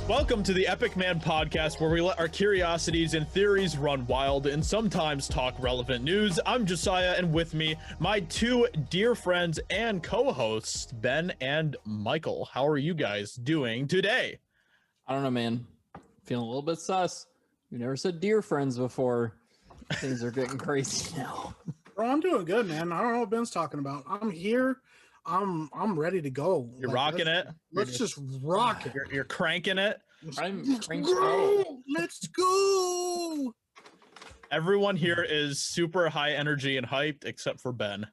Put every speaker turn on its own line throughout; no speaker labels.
Welcome to the Epic Man podcast, where we let our curiosities and theories run wild and sometimes talk relevant news. I'm Josiah, and with me, my two dear friends and co-hosts, Ben and Michael. How are you guys doing today?
I don't know, man. Feeling a little bit sus. You never said dear friends before. Things are getting crazy now.
Bro, I'm doing good, man. I don't know what Ben's talking about. I'm here. I'm ready to go.
You're rocking it.
Let's just rock it.
You're cranking it.
Let's go. Let's go.
Everyone here is super high energy and hyped, except for Ben.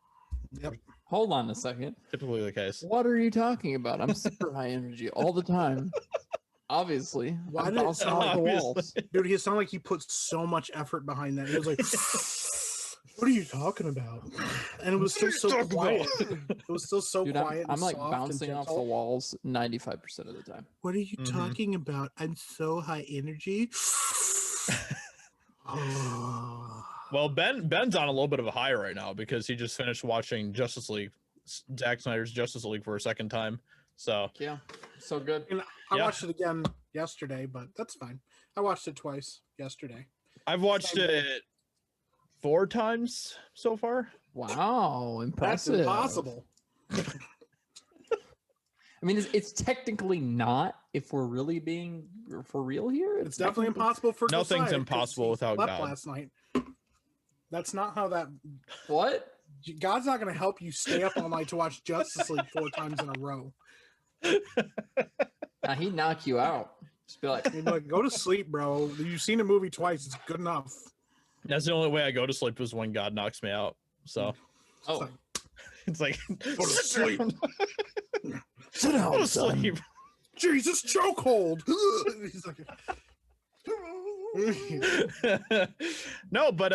Yep.
Hold on a second.
Typically the case.
What are you talking about? I'm super high energy all the time. Obviously.
Why
I'm
did it
bouncing
sound
off the
like-
walls.
Dude, he sounded like he put so much effort behind that. He was like, what are you talking about? And it was still so quiet. It was still so
Dude,
quiet.
I'm like
soft
bouncing
and
off the
gentle.
walls 95% of the time.
What are you talking about? I'm so high energy. Oh.
Well, Ben's on a little bit of a high right now because he just finished watching Justice League, Zack Snyder's Justice League for a second time. So
Yeah. So good.
And I
Yeah.
watched it again yesterday, but that's fine. I watched it twice yesterday.
I've watched it 4 times so far.
Wow.
That's
Impressive.
impossible.
I mean, it's technically not, if we're really being for real here.
It's definitely impossible for
Nothing's
Josiah 'cause
impossible
he
without
slept
God.
last night. That's not how that.
What?
God's not going to help you stay up all night to watch Justice League 4 times in a row.
Now, he'd knock you out. Just be like,
You'd be like, go to sleep, bro. You've seen a movie twice. It's good enough.
That's the only way I go to sleep is when God knocks me out. So
oh,
it's like
Go to sleep.
sit down,
Go to
son.
sleep.
Jesus, chokehold. He's like,
No, but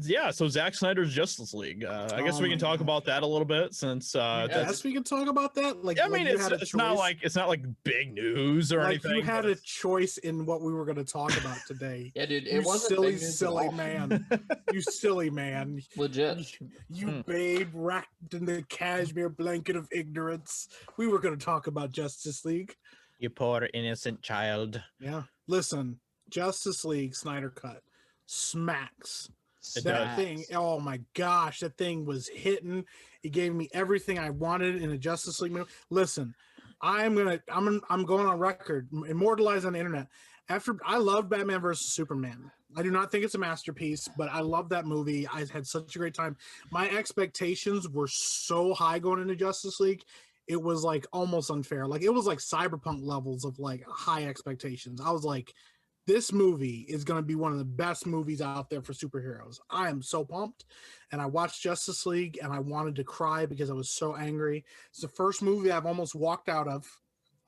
yeah. So Zack Snyder's Justice League. I guess
Oh
we can
my
talk
God.
about that a little bit since
yes, we can talk about that. Like,
I
like
mean,
you had a
it's not
choice.
like big news or
Like
anything.
you had
but
a choice in what we were going to talk about today.
Yeah, dude, it
You
wasn't
silly,
big news at
silly
all.
man. You silly man.
Legit.
You babe wrapped in the cashmere blanket of ignorance. We were going to talk about Justice League.
You poor innocent child.
Yeah. Listen, Justice League Snyder Cut smacks.
It
That
does.
thing, oh my gosh, that thing was hitting. It gave me everything I wanted in a Justice League movie. Listen, I'm going on record, immortalized on the internet. After I love Batman versus Superman. I do not think it's a masterpiece, but I love that movie. I had such a great time. My expectations were so high going into Justice League. It was like almost unfair. Like it was like cyberpunk levels of like high expectations. I was like, this movie is going to be one of the best movies out there for superheroes. I am so pumped. And I watched Justice League and I wanted to cry because I was so angry. It's the first movie I've almost walked out of.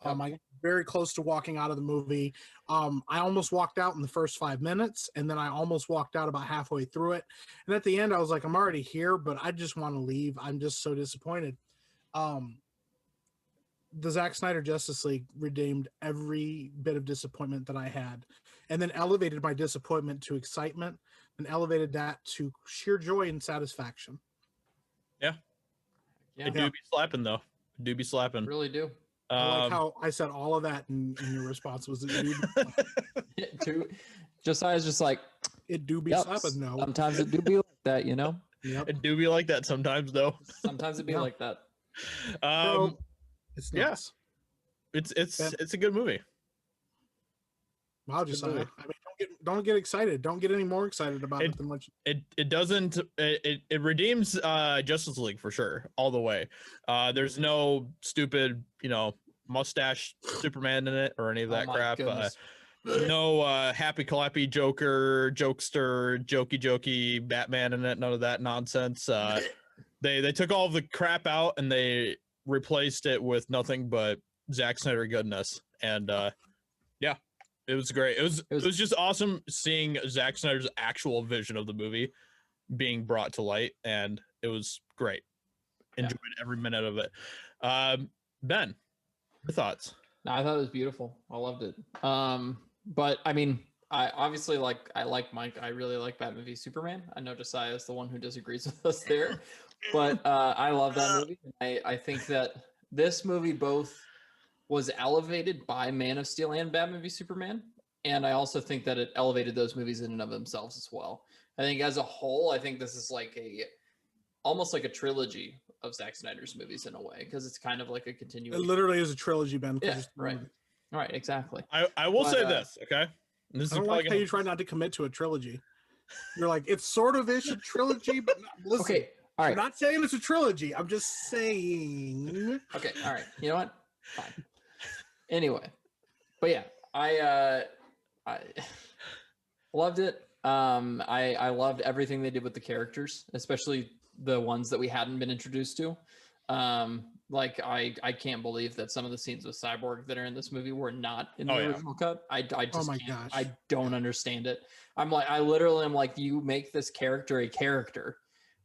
I got very close to walking out of the movie. I almost walked out in the first 5 minutes, and then I almost walked out about halfway through it. And at the end, I was like, I'm already here, but I just want to leave. I'm just so disappointed. The Zack Snyder Justice League redeemed every bit of disappointment that I had, and then elevated my disappointment to excitement, and elevated that to sheer joy and satisfaction.
Yeah,
It do be slapping though. It do be slapping.
really do.
I like how I said all of that, and your response was,
Josiah's just like,
it do be
yep,
slapping. No,
sometimes it do be like that, you know?
yep.
It do be like that sometimes though.
Sometimes it be
Yeah.
like that.
Bro, it's
yeah.
nuts.
It's a good movie.
Wow, just I mean, don't get excited. Don't get any more excited about it than what you,
It doesn't it redeems Justice League for sure all the way. There's no stupid mustache Superman in it or any of that
my
crap.
goodness.
No happy clappy Joker, jokester, jokey Batman in it. None of that nonsense. They took all of the crap out and they replaced it with nothing but Zack Snyder goodness. And yeah, it was great. It was just awesome seeing Zack Snyder's actual vision of the movie being brought to light, and it was great. Enjoyed every minute of it. Ben, your thoughts?
No, I thought it was beautiful. I loved it. But I mean, I obviously I like Mike. I really like Batman v Superman. I know Josiah is the one who disagrees with us there, but I love that movie. I think that this movie both was elevated by Man of Steel and Batman v Superman. And I also think that it elevated those movies in and of themselves as well. I think as a whole, I think this is like almost like a trilogy of Zack Snyder's movies in a way, because it's kind of like a
It
continuation.
literally is a trilogy, Ben.
Yeah, right. Right, exactly.
I will say this, okay? And this
I don't like how you try not to commit to a trilogy. You're like, it's sort of ish a trilogy, but not, listen.
Okay, all right.
I'm not saying it's a trilogy. I'm just saying.
Okay, all right. You know what? Fine. Anyway, but yeah, I loved it. I loved everything they did with the characters, especially the ones that we hadn't been introduced to. Like I can't believe that some of the scenes with Cyborg that are in this movie were not in the original cut. I just
Oh my
can't.
gosh.
I don't understand it. I literally am like, you make this character a character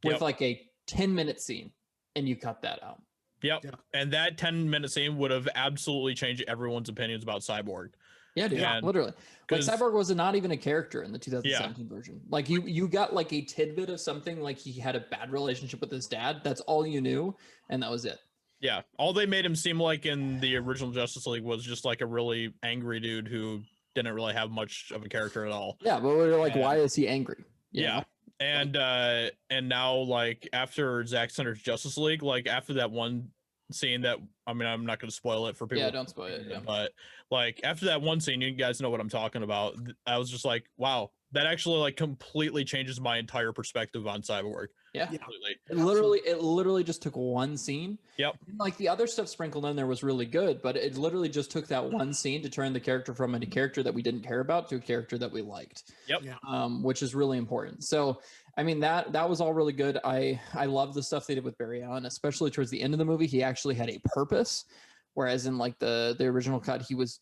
with like a 10-minute scene and you cut that out.
Yep. And that 10-minute scene would have absolutely changed everyone's opinions about Cyborg.
Yeah, dude,
And
literally. Like Cyborg was not even a character in the 2017 version. Like you got like a tidbit of something, like he had a bad relationship with his dad. That's all you knew, and that was it.
Yeah, all they made him seem like in the original Justice League was just like a really angry dude who didn't really have much of a character at all.
Yeah, but we're like, why is he angry? You know?
And now like after Zack Snyder's Justice League, like after that one scene that, I mean, I'm not going to spoil it for people.
Yeah, don't spoil it. Yeah.
But like after that one scene, you guys know what I'm talking about. I was just like, wow, that actually like completely changes my entire perspective on Cyborg.
Yeah.
Completely.
It literally just took one scene.
Yep.
And like the other stuff sprinkled in there was really good, but it literally just took that one scene to turn the character from a character that we didn't care about to a character that we liked.
Yep.
Which is really important. So I mean, that was all really good. I love the stuff they did with Barry Allen, especially towards the end of the movie. He actually had a purpose, whereas in like the original cut, he was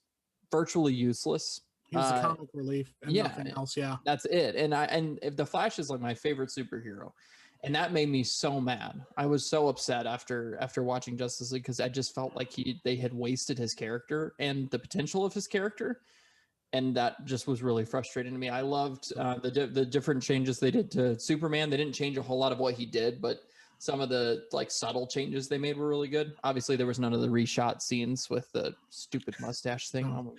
virtually useless.
He was a comic relief and nothing else. Yeah,
that's it. And if the Flash is like my favorite superhero, and that made me so mad. I was so upset after watching Justice League, because I just felt like they had wasted his character and the potential of his character. And that just was really frustrating to me. I loved the different changes they did to Superman. They didn't change a whole lot of what he did, but some of the like subtle changes they made were really good. Obviously, there was none of the reshot scenes with the stupid mustache thing.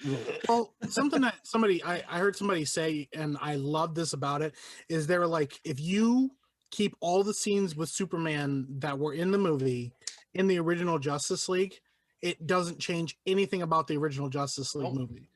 Well, something that I heard somebody say, and I love this about it, is they were like, if you keep all the scenes with Superman that were in the movie in the original Justice League, it doesn't change anything about the original Justice League movie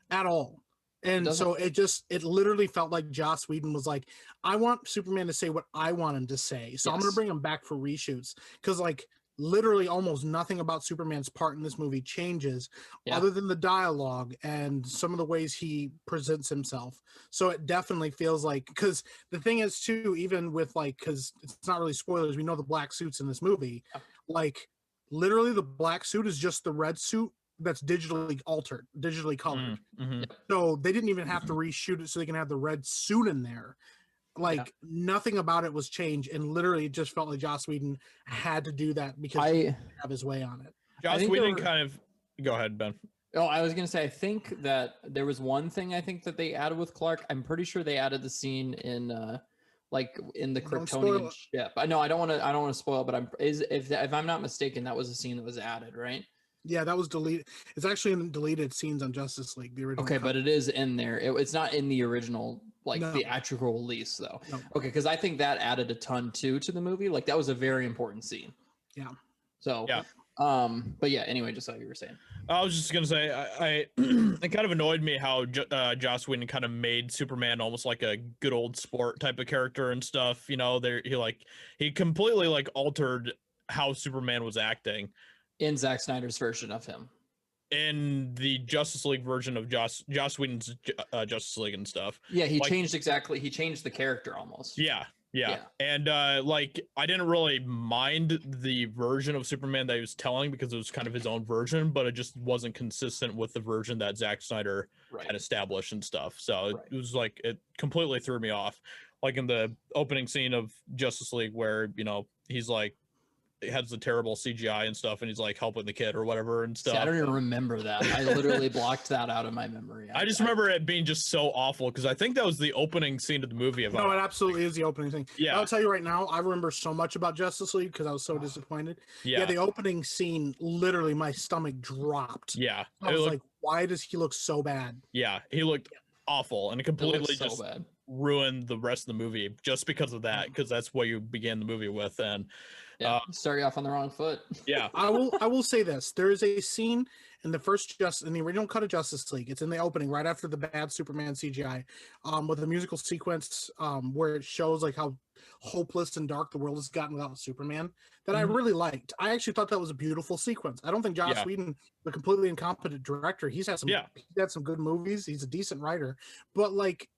at all. And so it literally felt like Joss Whedon was like, I want Superman to say what I want him to say. So I'm going to bring him back for reshoots. Because like literally almost nothing about Superman's part in this movie changes other than the dialogue and some of the ways he presents himself. So it definitely feels like, because the thing is too, even with like, because it's not really spoilers, we know the black suits in this movie, like literally the black suit is just the red suit that's digitally altered, digitally colored. So they didn't even have to reshoot it so they can have the red suit in there. Like nothing about it was changed, and literally it just felt like Joss Whedon had to do that because he didn't have his way on it.
Joss Whedon kind of, go ahead, Ben.
Oh, I was gonna say, I think that there was one thing I think that they added with Clark. I'm pretty sure they added the scene in like in the Kryptonian ship. I know I don't want to spoil, but if I'm not mistaken, that was a scene that was added, right?
Yeah, that was deleted. It's actually in the deleted scenes on Justice League, the original.
Okay, but it is in there. It's not in the original, like theatrical release, though. No. Okay, because I think that added a ton too to the movie. Like that was a very important scene.
Yeah.
So but yeah. Anyway, just how you were saying.
I was just gonna say, I it kind of annoyed me how Joss Whedon kind of made Superman almost like a good old sport type of character and stuff. You know, he completely like altered how Superman was acting.
In Zack Snyder's version of him.
In the Justice League version of Joss Whedon's Justice League and stuff.
Yeah, he changed the character almost.
Yeah. And like I didn't really mind the version of Superman that he was telling because it was kind of his own version, but it just wasn't consistent with the version that Zack Snyder had established and stuff. So it was like it completely threw me off. Like in the opening scene of Justice League where, you know, he's like has the terrible CGI and stuff, and he's like helping the kid or whatever and stuff.
See, I don't even remember that. I literally blocked that out of my memory.
I just remember it being just so awful because I think that was the opening scene of the movie.
No, it absolutely is the opening thing.
Yeah.
I'll tell you right now, I remember so much about Justice League because I was so disappointed.
Yeah.
The opening scene, literally my stomach dropped.
Yeah.
I was like, why does he look so bad?
Yeah, he looked awful and it completely
so
just
bad.
ruined the rest of the movie just because of that, because that's what you began the movie with. And
start you off on the wrong foot.
Yeah.
I will say this. There is a scene in the original cut of Justice League. It's in the opening right after the bad Superman CGI, with a musical sequence where it shows like how hopeless and dark the world has gotten without Superman, that I really liked. I actually thought that was a beautiful sequence. I don't think Joss Whedon, the completely incompetent director, he's had some good movies. He's a decent writer, but like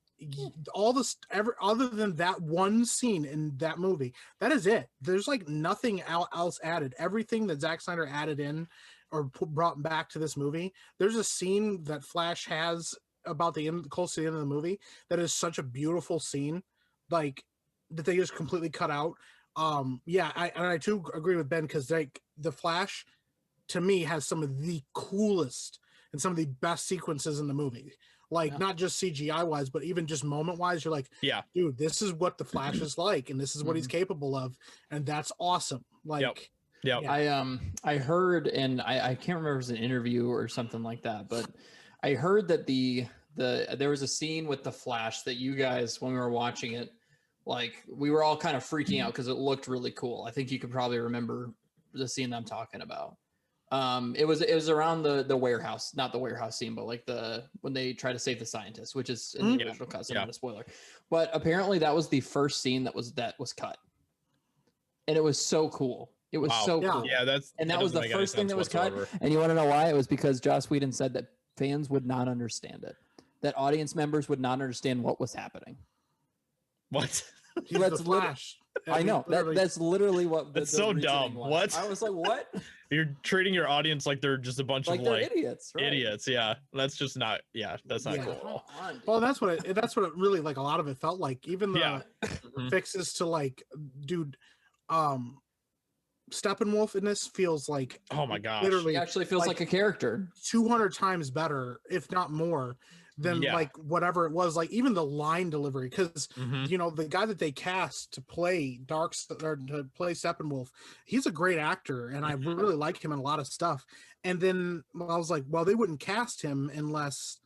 all this other than that one scene in that movie, that is it. There's like nothing else added. Everything that Zack Snyder added in or brought back to this movie, there's a scene that Flash has about close to the end of the movie that is such a beautiful scene, like that they just completely cut out. I too agree with Ben, because like the Flash to me has some of the coolest and some of the best sequences in the movie. Like not just CGI wise, but even just moment wise, you're like, dude, this is what the Flash is like, and this is what he's capable of, and that's awesome. Like,
I heard, and I can't remember if it was an interview or something like that, but I heard that there was a scene with the Flash that you guys, when we were watching it, like we were all kind of freaking out because it looked really cool. I think you could probably remember the scene that I'm talking about. It was around the warehouse, not the warehouse scene, but like when they try to save the scientist, which is in the original cut, so not a spoiler. But apparently that was the first scene that was cut, and it was so cool. It was so cool.
Yeah,
that was the first thing that was cut. And you want to know why? It was because Joss Whedon said that fans would not understand it, that audience members would not understand what was happening.
What?
He's the Flash.
I know that's literally what.
That's so dumb.
Was.
What?
I was like, what?
You're treating your audience like they're just a bunch of
they're idiots. Right?
Idiots. Yeah, that's just not. Yeah, that's not cool.
Well, that's what it really, like, a lot of it felt like. Even the fixes to like, dude, Steppenwolf in this feels like,
oh my gosh,
literally,
he actually feels like a character
200 times better, if not more, than like whatever it was. Like even the line delivery, because you know, the guy that they cast to play to play Steppenwolf, he's a great actor, and I really like him in a lot of stuff. And then I was like, well, they wouldn't cast him unless,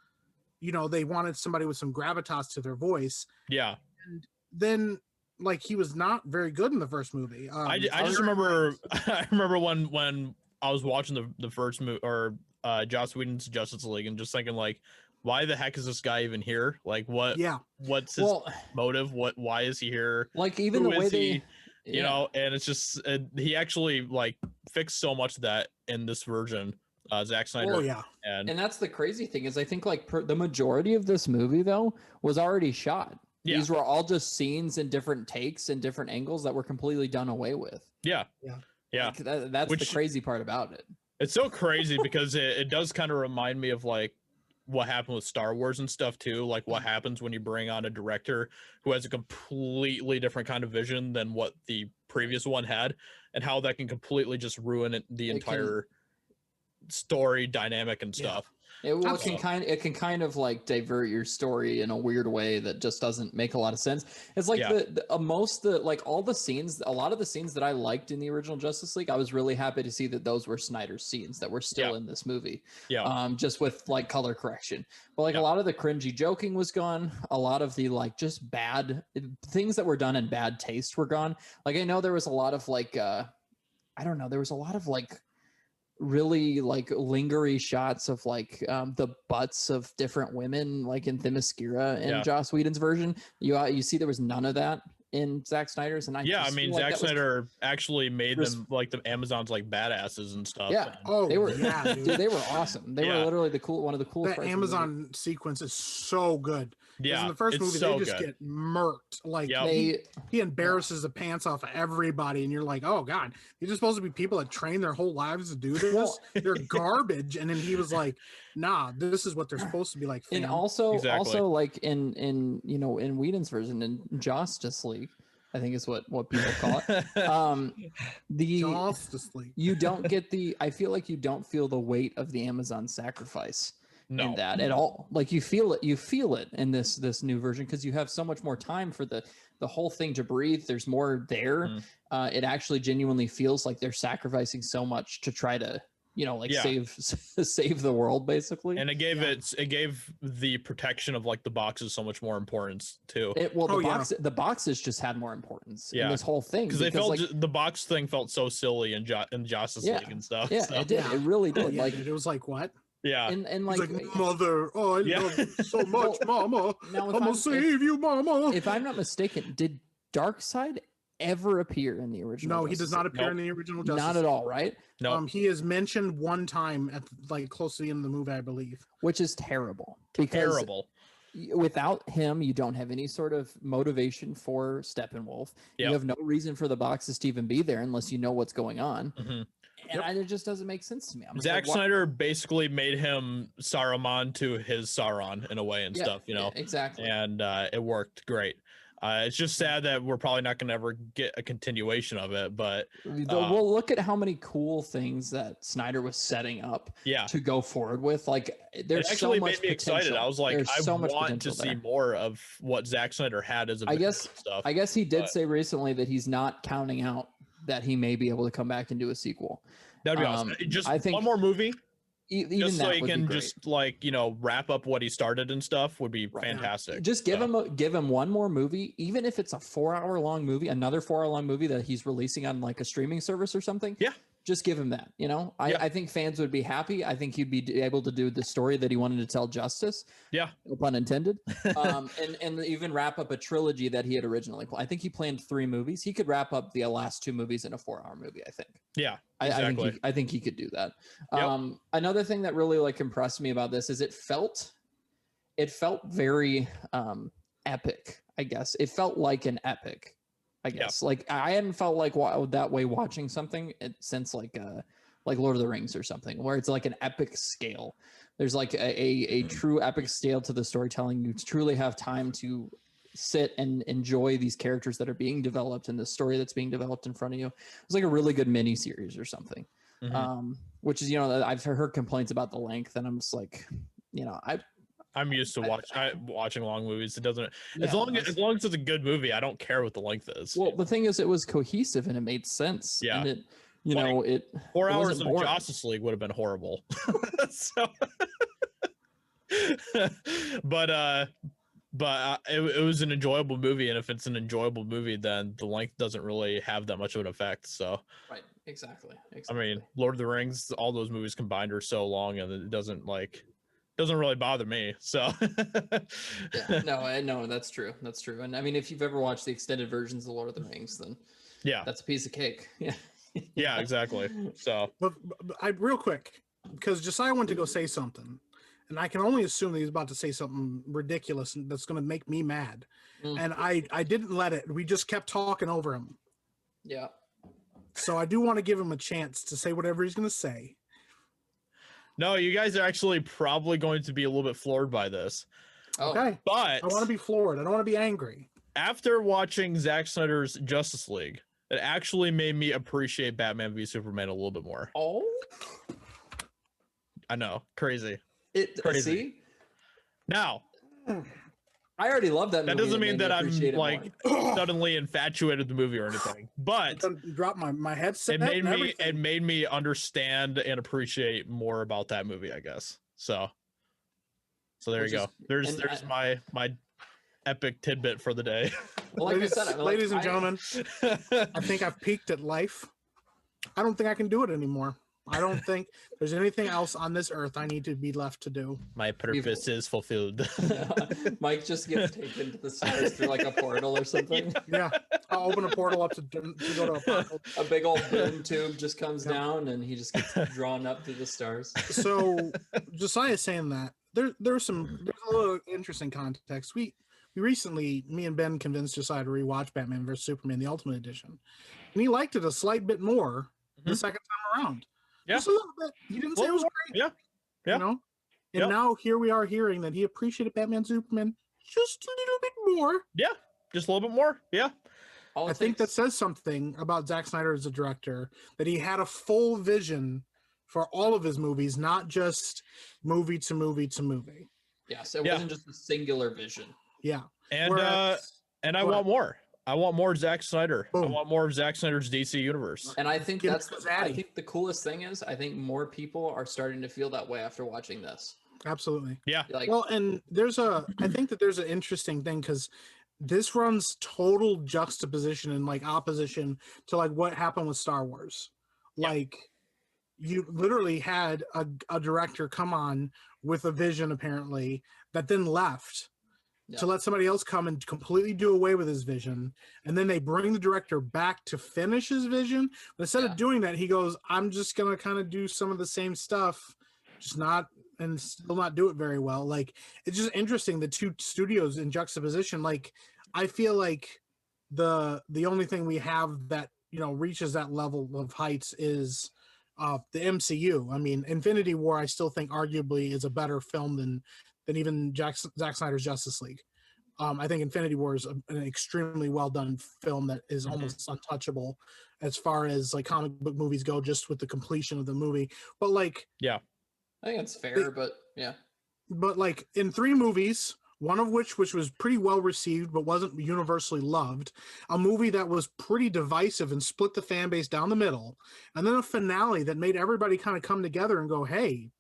you know, they wanted somebody with some gravitas to their voice.
Yeah.
And then like he was not very good in the first movie.
I just remember I remember when I was watching the first movie, or Joss Whedon's Justice League, and just thinking like, why the heck is this guy even here? Like, what's his motive? Why is he here?
Like, even the way
you know, and it's just he actually like fixed so much of that in this version, Zack Snyder.
Oh yeah.
And that's the crazy thing, is I think like the majority of this movie though was already shot.
Yeah.
These were all just scenes and different takes and different angles that were completely done away with.
Yeah.
Like, that's the crazy part about it.
It's so crazy because it does kind of remind me of like what happened with Star Wars and stuff too. Like what happens when you bring on a director who has a completely different kind of vision than what the previous one had, and how that can completely just ruin the entire story dynamic and stuff.
It can kind of like divert your story in a weird way that just doesn't make a lot of sense. It's like a lot of the scenes that I liked in the original Justice League, I was really happy to see that those were Snyder's scenes that were still in this movie. Just with like color correction. But like a lot of the cringy joking was gone. A lot of the like just bad things that were done in bad taste were gone. Like I know there was a lot of like there was a lot of like really like lingery shots of like the butts of different women, like in Themyscira in Joss Whedon's version. You see there was none of that in Zack Snyder's, and
I mean Zack Snyder actually made them like the Amazons like badasses and stuff.
They were dude, they were awesome. They were literally one of the coolest.
That Amazon sequence is so good.
Yeah,
in the first movie they just get murked. Like he embarrasses the pants off of everybody, and you're like, oh god, these are supposed to be people that train their whole lives to do this. They're garbage. And then he was like, nah, this is what they're supposed to be like.
Fam. And also like in you know, in Whedon's version in Justice League, I think is what people call it. The
Justice League.
you don't get I feel like you don't feel the weight of the Amazon sacrifice in that at all. Like you feel it in this new version because you have so much more time for the whole thing to breathe. There's more there. It actually genuinely feels like they're sacrificing so much to try to save the world basically.
And it gave the protection of like the boxes so much more importance too.
The boxes just had more importance in this whole thing
because they felt the box thing felt so silly in Justice League and stuff.
Yeah,
so.
it did. It really did.
Like it was like what?
Yeah,
and like mother, oh, I love you so much, mama. I'm gonna save you, mama.
If I'm not mistaken, did Darkseid ever appear in the original?
No, he does not appear in the original Justice
Not at all, right?
No.
He is mentioned one time at like close to the end of the movie, I believe.
Which is terrible. Because without him, you don't have any sort of motivation for Steppenwolf. Yep. You have no reason for the boxes to even be there unless you know what's going on. And it just doesn't make sense to me.
Zack Snyder basically made him Saruman to his Sauron in a way and stuff, you know?
Exactly.
And it worked great. It's just sad that we're probably not going to ever get a continuation of it, but
we'll look at how many cool things that Snyder was setting up to go forward with. Like there's
actually
so much
made me excited. I was like, I want to see more of what Zack Snyder had as a stuff.
I guess he did say recently that he's not counting out that he may be able to come back and do a sequel.
That'd be awesome. Just one more movie. Just so he can just like, wrap up what he started and stuff would be fantastic.
Just give him one more movie, even if it's a 4-hour-long movie, another 4-hour-long movie that he's releasing on like a streaming service or something.
Yeah.
Just give him that, I think fans would be happy. I think he'd be able to do the story that he wanted to tell justice.
Yeah.
No pun intended. And even wrap up a trilogy that he had originally planned. I think he planned 3 movies. He could wrap up the last 2 movies in a 4-hour movie, I think.
Yeah. Exactly.
I think he could do that. Another thing that really like impressed me about this is it felt very epic, I guess. It felt like an epic. I guess like I hadn't felt like that way watching something since like Lord of the Rings or something, where it's like an epic scale. There's like a true epic scale to the storytelling. You truly have time to sit and enjoy these characters that are being developed and the story that's being developed in front of you. It's like a really good mini series or something. Which is, I've heard complaints about the length, and I'm just like,
I'm used to watching long movies. It doesn't as long as it's a good movie, I don't care what the length is.
Well, the thing is, it was cohesive and it made sense.
Yeah,
and it
4 hours of Justice League would have been horrible. So, but it was an enjoyable movie, and if it's an enjoyable movie, then the length doesn't really have that much of an effect. So,
right, exactly.
I mean, Lord of the Rings, all those movies combined are so long, and it doesn't really bother me. So
no, that's true. And I mean, if you've ever watched the extended versions of Lord of the Rings, then that's a piece of cake.
Yeah, exactly. So
but I real quick, because Josiah went to go say something, and I can only assume that he's about to say something ridiculous and that's going to make me mad. And I didn't let it. We just kept talking over him.
Yeah.
So I do want to give him a chance to say whatever he's going to say.
No, you guys are actually probably going to be a little bit floored by this.
Okay.
But
I want to be floored. I don't want to be angry.
After watching Zack Snyder's Justice League, it actually made me appreciate Batman v Superman a little bit more.
Oh.
I know. Crazy.
Crazy. See?
Now,
I already love that movie.
That doesn't mean that I'm like suddenly infatuated with the movie or anything, but
drop my headset.
It made me understand and appreciate more about that movie, I guess. So there you go. There's my epic tidbit for the day.
Well, like
ladies and gentlemen, I think I've peaked at life. I don't think I can do it anymore. I don't think there's anything else on this earth I need to be left to do.
My purpose is fulfilled.
Mike just gets taken to the stars through like a portal or something.
Yeah, I'll open a portal up to go to a portal.
A big old boom tube just comes down and he just gets drawn up to the stars.
So Josiah saying that there's a little interesting context. We recently, me and Ben convinced Josiah to rewatch Batman vs Superman, the Ultimate Edition, and he liked it a slight bit more the second time around.
Yeah.
Just a little bit. He didn't say it was great.
Yeah.
And now here we are hearing that he appreciated Batman Superman just a little bit more.
Yeah. Just a little bit more. Yeah.
I think that says something about Zack Snyder as a director, that he had a full vision for all of his movies, not just movie to movie to movie.
Yes, it wasn't just a singular vision.
Yeah.
And I want more. I want more Zack Snyder.
Boom.
I want more of Zack Snyder's DC universe.
And I think I think the coolest thing is I think more people are starting to feel that way after watching this.
Absolutely.
Yeah.
Like, well, and I think that there's an interesting thing because this runs total juxtaposition and like opposition to like what happened with Star Wars. Like you literally had a director come on with a vision apparently that then left to let somebody else come and completely do away with his vision. And then they bring the director back to finish his vision. But instead of doing that, he goes, I'm just going to kind of do some of the same stuff, just not, and still not do it very well. Like, it's just interesting, the two studios in juxtaposition. Like, I feel like the only thing we have that, you know, reaches that level of heights is the MCU. I mean, Infinity War, I still think arguably is a better film than even Zack Snyder's Justice League. I think Infinity War is an extremely well done film that is almost untouchable as far as like comic book movies go, just with the completion of the movie. But like,
I think it's fair, but
like in 3 movies, one of which was pretty well received but wasn't universally loved, a movie that was pretty divisive and split the fan base down the middle, and then a finale that made everybody kind of come together and go, hey,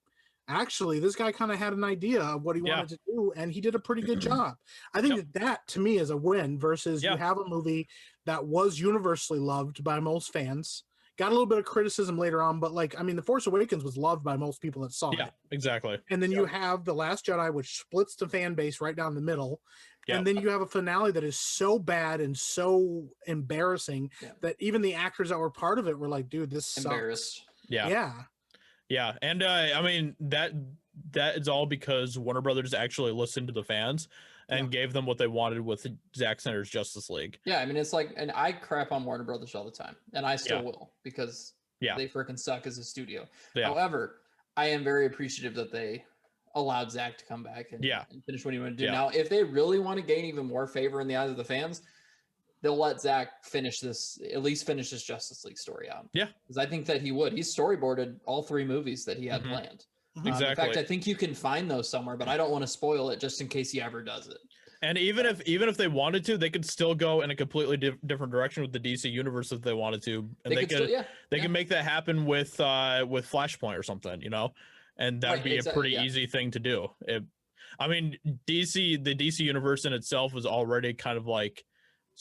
actually, this guy kind of had an idea of what he wanted to do, and he did a pretty good job. I think that to me is a win versus you have a movie that was universally loved by most fans, got a little bit of criticism later on, but like, I mean, The Force Awakens was loved by most people that saw it.
Yeah, exactly.
And then you have The Last Jedi, which splits the fan base right down the middle. And then you have a finale that is so bad and so embarrassing that even the actors that were part of it were like, dude, this sucks.
Embarrassed.
Yeah, and I mean that is all because Warner Brothers actually listened to the fans and gave them what they wanted with Zack Snyder's Justice League.
Yeah, I mean, it's like, and I crap on Warner Brothers all the time, and I still will because they freaking suck as a studio. However, I am very appreciative that they allowed Zack to come back and finish what he wanted to do. Now, if they really want to gain even more favor in the eyes of the fans, they'll let Zack at least finish his Justice League story out. Yeah. Because I think that he would. He's storyboarded all 3 movies that he had planned.
Exactly.
In fact, I think you can find those somewhere, but I don't want to spoil it just in case he ever does it.
And even if they wanted to, they could still go in a completely different direction with the DC universe if they wanted to. And they can make that happen with Flashpoint or something, you know? And that'd be a pretty easy thing to do. I mean, the DC universe in itself was already kind of like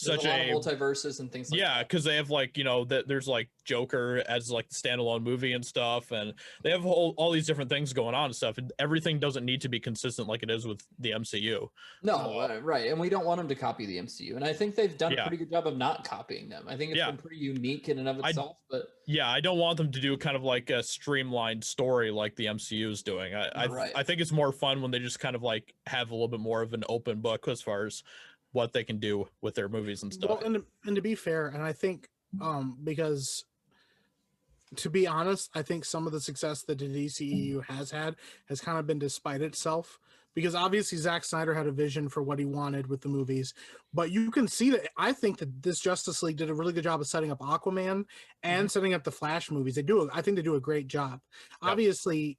There's a lot of multiverses and things like that.
Yeah, because they have like, you know, there's like Joker as like the standalone movie and stuff, and they have all these different things going on and stuff, and everything doesn't need to be consistent like it is with the MCU.
No, right, and we don't want them to copy the MCU, and I think they've done a pretty good job of not copying them. I think it's been pretty unique in and of itself, but
I don't want them to do kind of like a streamlined story like the MCU is doing. I think it's more fun when they just kind of like have a little bit more of an open book as far as what they can do with their movies and stuff.
Well, and to be fair, and I think because to be honest, I think some of the success that the DCEU has had has kind of been despite itself, because obviously Zack Snyder had a vision for what he wanted with the movies, but you can see that I think that this Justice League did a really good job of setting up Aquaman and setting up the Flash movies. I think they do a great job. Yep. Obviously,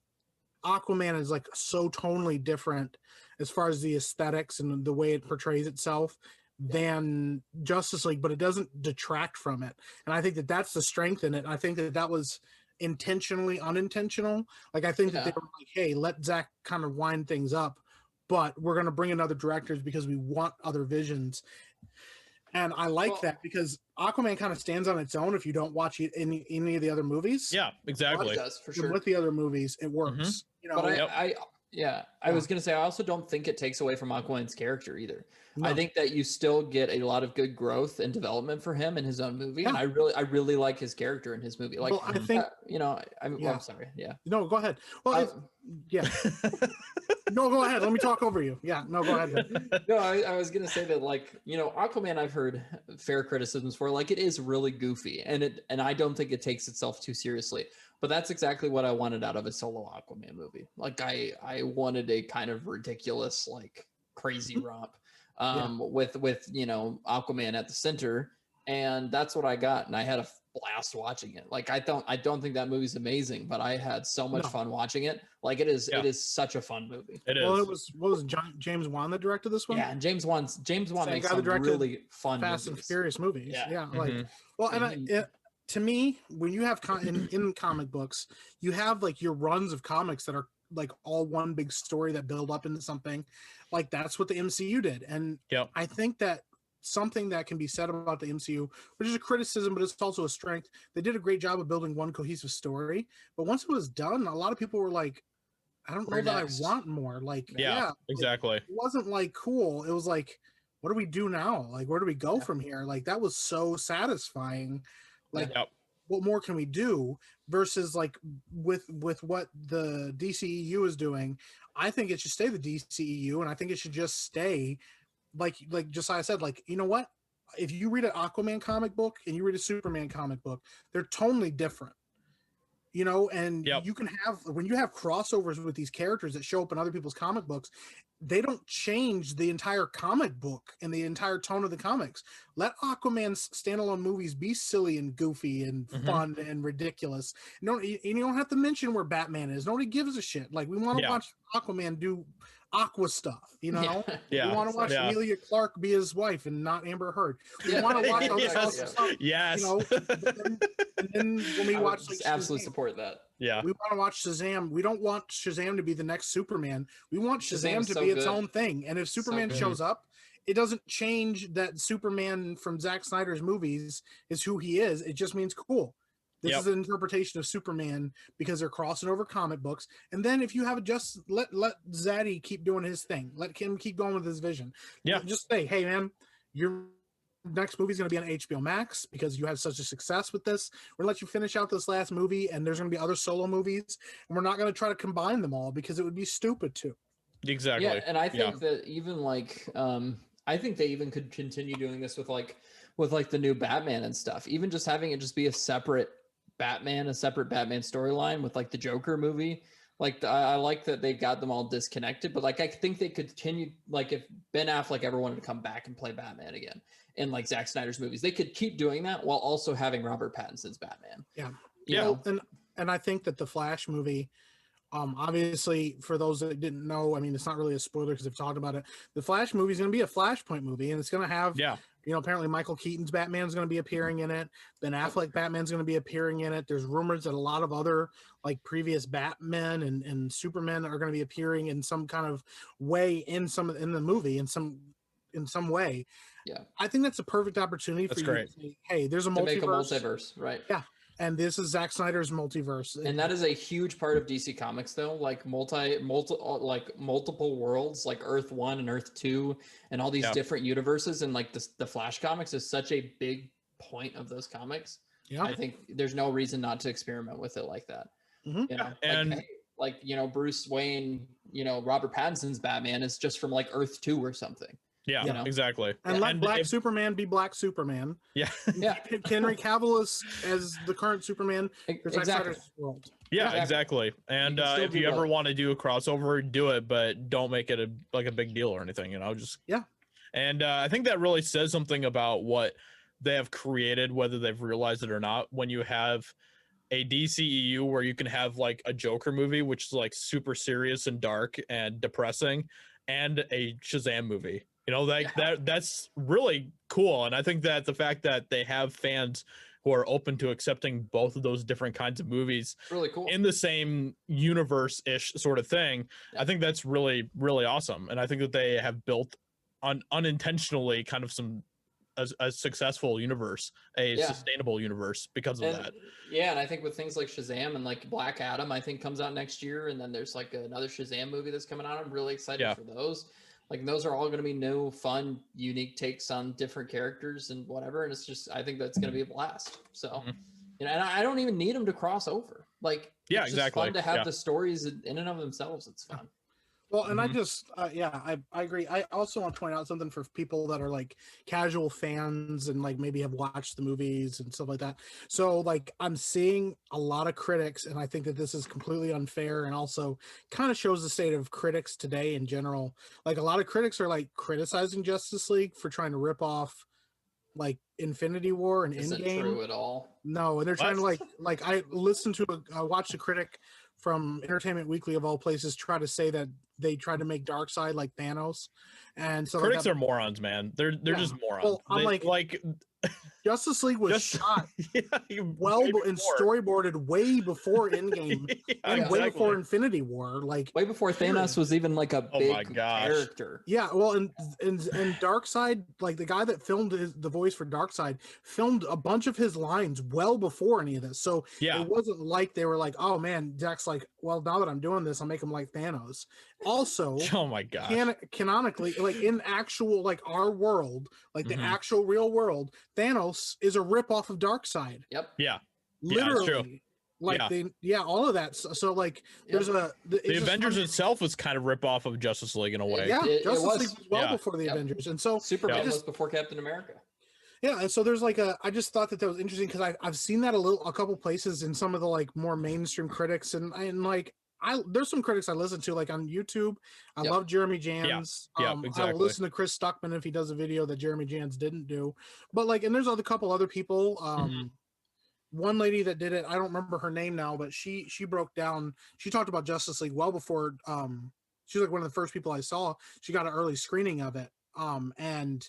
Aquaman is like so tonally different as far as the aesthetics and the way it portrays itself than Justice League, but it doesn't detract from it. And I think that that's the strength in it. I think that was intentionally unintentional. Like, I think that they were like, hey, let Zack kind of wind things up, but we're going to bring in other directors because we want other visions. And I like that because Aquaman kind of stands on its own if you don't watch any of the other movies.
Yeah, exactly.
Well, it does, for sure.
With the other movies, it works. You know,
but I was going to say, I also don't think it takes away from Aquaman's character either. No. I think that you still get a lot of good growth and development for him in his own movie. And I really like his character in his movie. Like,
well, I think,
I'm sorry. Yeah.
No, go ahead. Well, no, go ahead. Let me talk over you. Yeah, no, go ahead.
No, I was going to say that, like, you know, Aquaman, I've heard fair criticisms for, like, it is really goofy and I don't think it takes itself too seriously. But that's exactly what I wanted out of a solo Aquaman movie. Like, I wanted a kind of ridiculous, like, crazy romp with you know, Aquaman at the center and that's what I got, and I had a blast watching it. Like I don't think that movie's amazing, but I had so much fun watching it. Like it is such a fun movie.
It is.
Well, it was James Wan that directed this one.
Yeah, and James Wan
Same
makes
guy that
some
directed
really fun
Fast and
movies.
Furious movies.
Yeah.
Like, well, and to me, when you have in comic books, you have like your runs of comics that are like all one big story that build up into something. Like that's what the MCU did, and I think that something that can be said about the MCU, which is a criticism, but it's also a strength. They did a great job of building one cohesive story, but once it was done, a lot of people were like, I don't know that I want more. Like,
exactly.
Like, it wasn't like cool. It was like, what do we do now? Like, where do we go from here? Like, that was so satisfying. Like, what more can we do? Versus like with what the DCEU is doing, I think it should stay the DCEU, and I think it should just stay like Josiah said, like, you know what? If you read an Aquaman comic book and you read a Superman comic book, they're totally different. You know, and you can have, when you have crossovers with these characters that show up in other people's comic books, they don't change the entire comic book and the entire tone of the comics. Let Aquaman's standalone movies be silly and goofy and fun and ridiculous. You don't have to mention where Batman is. Nobody gives a shit. Like, we want to watch Aquaman do Aqua stuff, you know? We want to watch Emilia Clarke be his wife and not Amber Heard. We want to watch all this awesome stuff.
Yes.
You know? And then when we watch, like,
absolutely support that.
Yeah.
We want to watch Shazam. We don't want Shazam to be the next Superman. We want Shazam to be its own thing. And if Superman shows up, it doesn't change that Superman from Zack Snyder's movies is who he is. It just means cool. This is an interpretation of Superman because they're crossing over comic books. And then if you have let Zaddy keep doing his thing. Let him keep going with his vision.
Yeah.
Just say, hey man, your next movie is going to be on HBO Max because you had such a success with this. We're going to let you finish out this last movie, and there's going to be other solo movies, and we're not going to try to combine them all because it would be stupid to.
Exactly.
Yeah, and I think that even like I think they even could continue doing this with the new Batman and stuff. Even just having it just be a separate Batman storyline with like the Joker movie. Like I like that they got them all disconnected, but like I think they could continue, like if Ben Affleck ever wanted to come back and play Batman again in like Zack Snyder's movies, they could keep doing that while also having Robert Pattinson's Batman. You know?
And I think that the Flash movie, obviously for those that didn't know, I mean, it's not really a spoiler because they've talked about it. The Flash movie is going to be a Flashpoint movie, and it's going to have you know, apparently Michael Keaton's Batman's going to be appearing in it. Ben Affleck Batman's going to be appearing in it. There's rumors that a lot of other like previous Batmen and Supermen are going to be appearing in some kind of way in the movie in some way.
Yeah,
I think that's a perfect opportunity for you to say, hey, there's a
multiverse, right?
Yeah. And this is Zack Snyder's multiverse.
And that is a huge part of DC Comics, though, like multiple worlds, like Earth 1 and Earth 2, and all these different universes. And like the Flash comics is such a big point of those comics. Yeah. I think there's no reason not to experiment with it like that. You know, and like, you know, Bruce Wayne, you know, Robert Pattinson's Batman is just from like Earth 2 or something.
Yeah, you know? Exactly.
And let Black Superman be Black Superman.
Yeah.
Pick Henry Cavill as the current Superman.
Exactly.
World.
Yeah, exactly. And if you ever want to do a crossover, do it, but don't make it a big deal or anything, you know, just.
Yeah.
And I think that really says something about what they have created, whether they've realized it or not, when you have a DCEU where you can have like a Joker movie, which is like super serious and dark and depressing, and a Shazam movie. You know, that's really cool. And I think that the fact that they have fans who are open to accepting both of those different kinds of movies
really cool
in the same universe-ish sort of thing, I think that's really, really awesome. And I think that they have built unintentionally kind of a successful universe, a sustainable universe because of that.
Yeah, and I think with things like Shazam and like Black Adam, I think comes out next year, and then there's like another Shazam movie that's coming out. I'm really excited for those. Like those are all going to be new, fun, unique takes on different characters and whatever. And it's just, I think that's going to be a blast. So, you know, and I don't even need them to cross over. Like, it's just fun to have the stories in and of themselves. It's fun.
Well, and I just, I agree. I also want to point out something for people that are like casual fans and like maybe have watched the movies and stuff like that. So like I'm seeing a lot of critics, and I think that this is completely unfair and also kind of shows the state of critics today in general. Like a lot of critics are like criticizing Justice League for trying to rip off like Infinity War and
Isn't
Endgame.
true at all.
No, and they're trying to
What?
I listened to I watched a critic from Entertainment Weekly of all places try to say that they tried to make Darkseid like Thanos, and so
Critics are morons, man. They're
Yeah.
just morons.
Well, I'm
They,
like, Justice League was
just
shot
yeah,
well
way
and
before.
storyboarded way before Endgame
Yeah,
and way
exactly.
before Infinity War. Like
Way before Thanos was even like a
Oh
big
my gosh.
character.
yeah, well, and Darkseid, like the guy that filmed the voice for Darkseid, filmed a bunch of his lines well before any of this. So
Yeah.
it wasn't like they were like, oh man, Zack's like, well, now that I'm doing this, I'll make him like Thanos. Also,
Oh my gosh.
canonically, like in actual like our world, like the
Mhm.
actual real world, Thanos is a ripoff of Darkseid.
Yep.
Yeah. Yeah, it's true.
Literally. Like
Yeah.
all of that. So like there's
Yep.
The Avengers itself was kind of rip off of Justice League in a way.
Yeah,
It
Justice
was.
League was well
Yeah.
before the
Yep.
Avengers. And so
Superman
just-
was before Captain America.
yeah, and so there's like I just thought that was interesting because I've seen that a couple places in some of the like more mainstream critics and like there's some critics I listen to like on YouTube. I
Yep.
love Jeremy Jans.
Yeah,
I will
exactly.
listen to Chris Stuckman if he does a video that Jeremy Jans didn't do. But like, and there's a couple other people.
Mhm.
One lady that did it, I don't remember her name now, but she broke down. She talked about Justice League well before. She's like one of the first people I saw. She got an early screening of it. And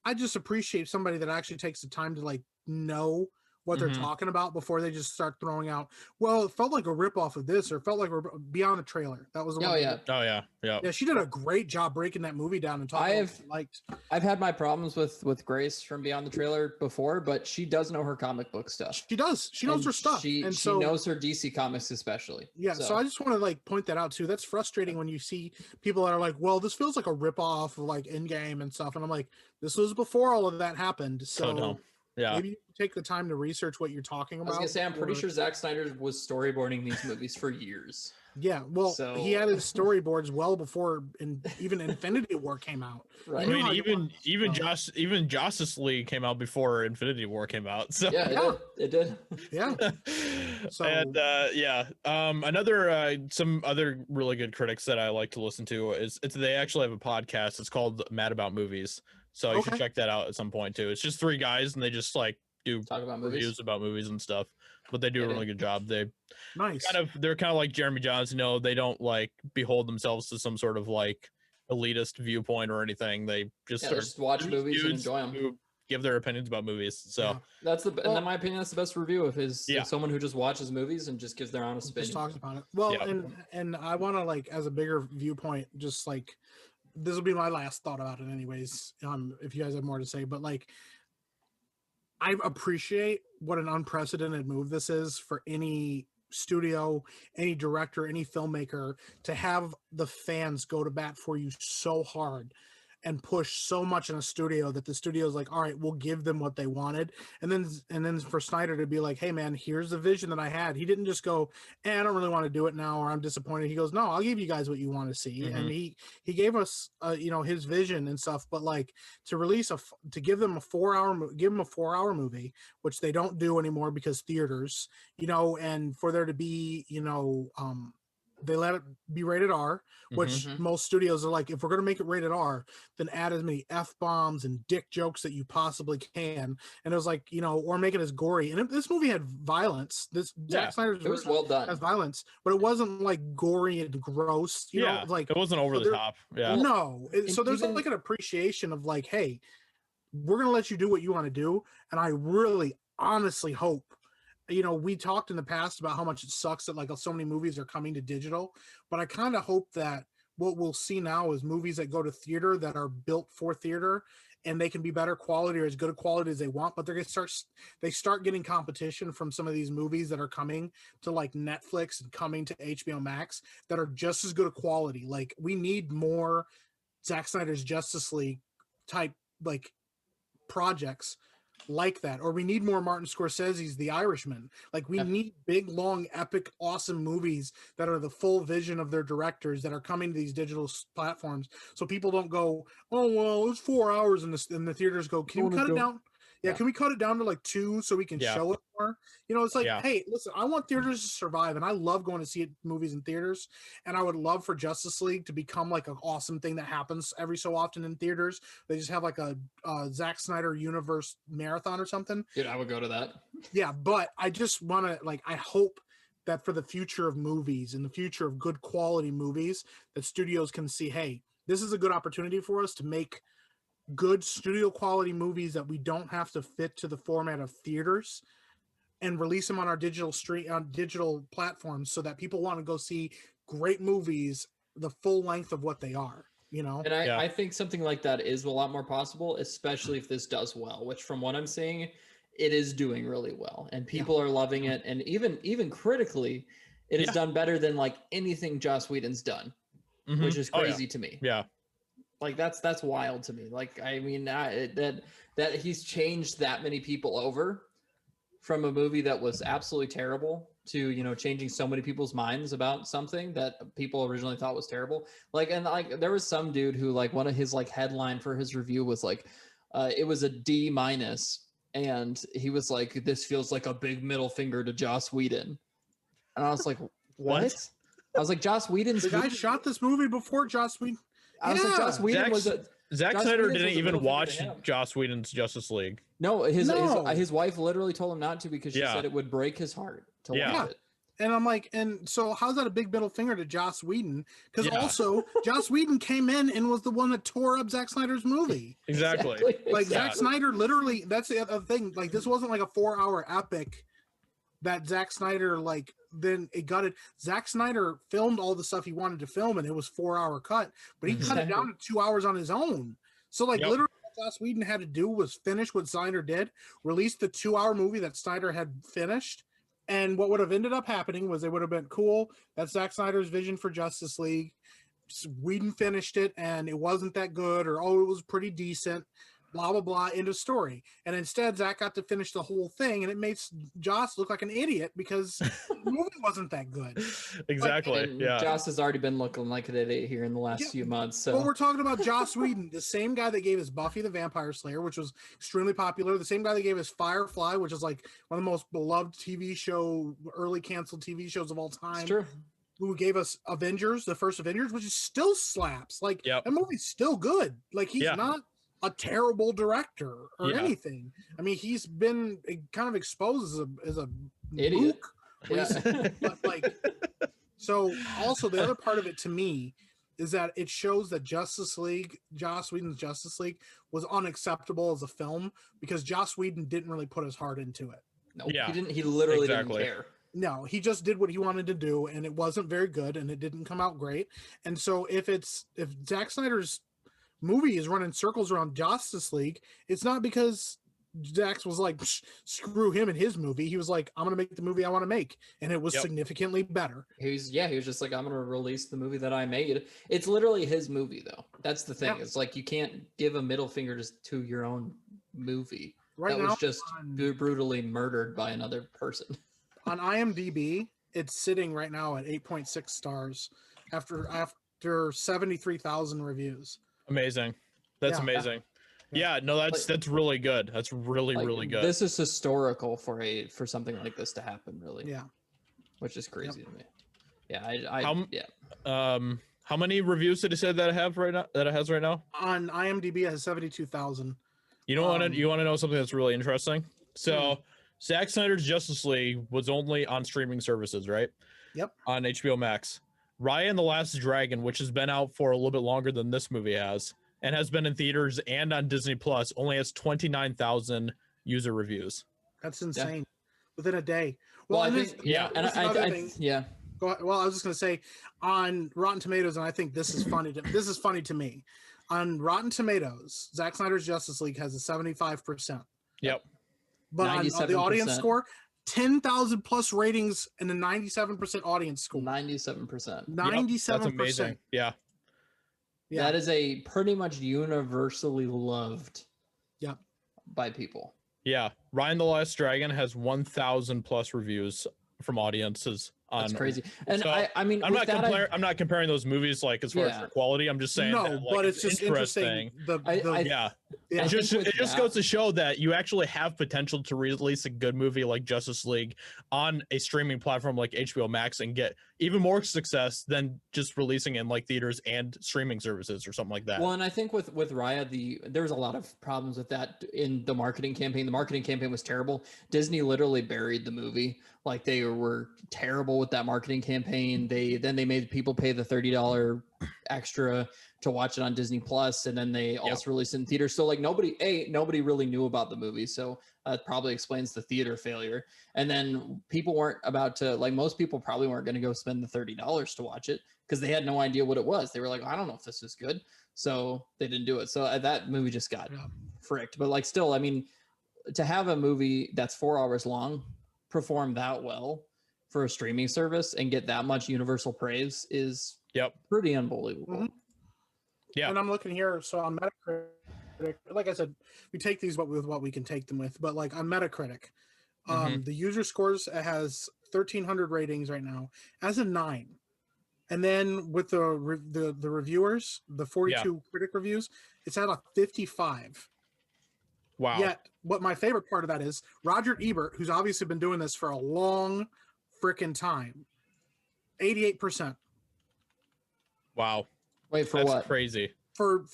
I just appreciate somebody that actually takes the time to like know what they're
Mhm.
talking about before they just start throwing out. Well, it felt like a ripoff of this, or it felt like beyond the trailer. That was the
Oh
one.
yeah.
Oh yeah. Yeah.
Yeah, she did a great job breaking that movie down and talking about what she liked.
I've had my problems with Grace from Beyond the Trailer before, but she does know her comic book stuff.
She does. She knows
And
her stuff.
She
and
she
so
knows her DC comics especially.
yeah, so I just want to like point that out too. That's frustrating when you see people that are like, well, this feels like a ripoff of like Endgame and stuff. And I'm like, this was before all of that happened. So
no. Yeah.
maybe you take the time to research what you're talking
I
about.
was gonna say I'm pretty
or-
sure Zack Snyder was storyboarding these movies for years.
Yeah, well,
So-
he had his storyboards well before even Infinity War came out.
Right.
I
You know
mean,
how you
even Justice League came out before Infinity War came out. So
Yeah, it did.
Yeah. So-
and some other really good critics that I like to listen to is they actually have a podcast. It's called Mad About Movies. So you should
Okay.
check that out at some point too. It's just three guys and they just like do
Talk about movies.
reviews about movies and stuff. But they do
Yeah,
a really good job. They're
Nice.
kind of like Jeremy Jahns. They don't like behold themselves to some sort of like elitist viewpoint or anything. They just
Yeah,
are
just watch movies and
dudes
enjoy them.
who give their opinions about movies. So
Yeah.
That's
Well-
in my opinion, that's the best review of his.
Yeah.
Someone who just watches movies and just gives their honest
Just
opinion.
talks about it. Well,
Yeah.
and I want to like as a bigger viewpoint, just like this will be my last thought about it, anyways. If you guys have more to say, but like I appreciate what an unprecedented move this is for any studio, any director, any filmmaker to have the fans go to bat for you so hard and push so much in a studio that the studio's like, all right, we'll give them what they wanted. And then for Snyder to be like, hey man, here's the vision that I had. He didn't just go, I don't really want to do it now, or I'm disappointed. He goes, no, I'll give you guys what you want to see.
Mhm.
And he gave us, his vision and stuff, but like to give them a 4-hour movie, which they don't do anymore because theaters, and for there to be, they let it be rated R, which
Mhm.
most studios are like, if we're going to make it rated R, then add as many F-bombs and dick jokes that you possibly can. And it was like, or make it as gory. And this movie had violence. Zack Snyder's
It was
version
well done.
has violence, but it wasn't like gory and gross. Like
it wasn't over
so
the
there-
top. Yeah.
no. So there's
even-
like an appreciation of like, hey, we're going to let you do what you want to do. And I really honestly hope, we talked in the past about how much it sucks that like so many movies are coming to digital, but I kind of hope that what we'll see now is movies that go to theater that are built for theater and they can be better quality or as good a quality as they want, but they start getting competition from some of these movies that are coming to like Netflix and coming to HBO Max that are just as good a quality. Like we need more Zack Snyder's Justice League type like projects like that, or we need more Martin Scorsese's The Irishman. Like we need big, long, epic, awesome movies that are the full vision of their directors that are coming to these digital platforms. So people don't go, oh well, it's 4 hours in the theaters. Go, can you cut it down? Yeah,
Yeah.
can we cut it down to like 2 so we can
Yeah.
show it more? You know, it's like,
Yeah.
hey, listen, I want theaters to survive, and I love going to see movies in theaters, and I would love for Justice League to become like an awesome thing that happens every so often in theaters. They just have like a Zack Snyder universe marathon or something.
Dude, I would go to that.
Yeah, but I just want to like, I hope that for the future of movies and the future of good quality movies, that studios can see, hey, this is a good opportunity for us to make good studio quality movies that we don't have to fit to the format of theaters, and release them on our digital platforms so that people want to go see great movies the full length of what they are, you know.
And
Yeah.
I think something like that is a lot more possible, especially if this does well, which from what I'm seeing, it is doing really well and people are loving it. And even critically, it has done better than like anything Joss Whedon's done, which is crazy to me.
Yeah.
Like that's wild to me. Like, I mean, that he's changed that many people over from a movie that was absolutely terrible to, you know, changing so many people's minds about something that people originally thought was terrible. Like, and like there was some dude who like one of his like headline for his review was like, it was a D-, and he was like, this feels like a big middle finger to Joss Whedon. And I was like, what? I was like, Joss Whedon's
The guy shot this movie before Joss Whedon.
I was like, Joss Whedon was a
Zack
Joss
Snyder
Whedon's
didn't
was a
even
middle finger
watch
to him.
Joss Whedon's Justice League.
No,
No.
his wife literally told him not to because she
Yeah.
said it would break his heart to
Yeah.
watch it.
And I'm like, and so how's that a big middle finger to Joss Whedon? Because
Yeah.
also Joss Whedon came in and was the one that tore up Zack Snyder's movie.
Exactly.
Like Zack
Yeah.
Snyder literally, that's the other thing. Like, this wasn't like a 4-hour epic that Zack Snyder, like, then it got it. Zack Snyder filmed all the stuff he wanted to film, and it was 4-hour cut, but he cut it down to 2 hours on his own. So like,
Yep.
literally what Joss Whedon had to do was finish what Snyder did, release the 2-hour movie that Snyder had finished. And what would have ended up happening was, they would have been cool. That's Zack Snyder's vision for Justice League. Whedon finished it and it wasn't that good, or oh, it was pretty decent, blah blah blah, end of story. And instead Zack got to finish the whole thing, and it made Joss look like an idiot because the movie wasn't that good.
Exactly.
And
Yeah.
Joss has already been looking like an idiot here in the last few months. So
But we're talking about Joss Whedon, the same guy that gave us Buffy the Vampire Slayer, which was extremely popular, the same guy that gave us Firefly, which is like one of the most beloved early canceled TV shows of all time.
it's true.
Who gave us Avengers, the first Avengers, which is still slaps. Like,
Yep.
that movie's still good. Like, he's not a terrible director or anything. I mean, he's been kind of exposed as a
Idiot.
mook
Yeah.
recently, but like, so also the other part of it to me is that it shows that Justice League, Joss Whedon's Justice League, was unacceptable as a film because Joss Whedon didn't really put his heart into it.
No,
Yeah.
he didn't. He literally
Exactly.
didn't care.
No, he just did what he wanted to do, and it wasn't very good, and it didn't come out great. And so if Zack Snyder's movie is running circles around Justice League, it's not because Zack was like, screw him and his movie. He was like, I'm gonna make the movie I want to make, and it was significantly better.
He was just like, I'm gonna release the movie that I made. It's literally his movie, though. That's the thing.
Yeah.
It's like, you can't give a middle finger just to your own movie
Right
that
now,
was just brutally murdered by another person.
on IMDb, it's sitting right now at 8.6 stars after 73,000 reviews.
Amazing. That's
Yeah.
amazing. Yeah, no, that's really good. That's really,
Like,
really good.
This is historical for something like this to happen, really.
Yeah.
Which is crazy to me. Yeah,
How many reviews did it say that it has right now?
On IMDb, it has 72,000.
You know what? You want to know something that's really interesting? So, Zack Snyder's Justice League was only on streaming services, right?
Yep.
On HBO Max. Raya and the Last Dragon, which has been out for a little bit longer than this movie has, and has been in theaters and on Disney Plus, only has 29,000 user reviews.
That's insane. Within a day.
well, I
and
think,
there's-
and
there's another
I
thing.
yeah.
Go ahead. Well, I was just going to say, on Rotten Tomatoes, and I think this is funny. This is funny to me. On Rotten Tomatoes, Zack Snyder's Justice League has a 75%.
Yep.
But on the
97%.
audience score, 10,000 plus ratings and a 97% audience score.
97%.
97%.
That's amazing. Yeah.
Yeah.
That is a pretty much universally loved
Yep.
by people.
Yeah. Ryan the Last Dragon has 1,000 plus reviews from audiences
That's crazy. And
So,
I mean,
I'm
with
not not comparing those movies like as far as
Yeah.
their quality. I'm just saying
No,
that, like,
but it's just interesting.
Yeah.
I
It
think
just
with
it just
that-
goes to show that you actually have potential to release a good movie like Justice League on a streaming platform like HBO Max and get even more success than just releasing in like theaters and streaming services or something like that.
Well, and I think with Raya, there was a lot of problems with that in the marketing campaign. The marketing campaign was terrible. Disney literally buried the movie. Like, they were terrible with that marketing campaign. They made people pay the $30 extra to watch it on Disney Plus, and then they also released it in theaters. So like nobody really knew about the movie. So that probably explains the theater failure. And then people weren't about to, like, most people probably weren't going to go spend the $30 to watch it because they had no idea what it was. They were like, I don't know if this is good. So they didn't do it. So that movie just got fricked. But like, still, I mean, to have a movie that's 4 hours long perform that well for a streaming service and get that much universal praise is pretty unbelievable.
Mm-hmm.
Yeah.
And I'm looking here. So on Metacritic, like I said, we take these with what we can take them with. But like on Metacritic, the user scores, it has 1,300 ratings right now as a 9. And then with the reviewers, the 42 critic reviews, it's at a 55.
Wow.
Yet, what my favorite part of that is Roger Ebert, who's obviously been doing this for a long freaking time, 88%.
Wow.
Wait, for
That's
what?
crazy.
For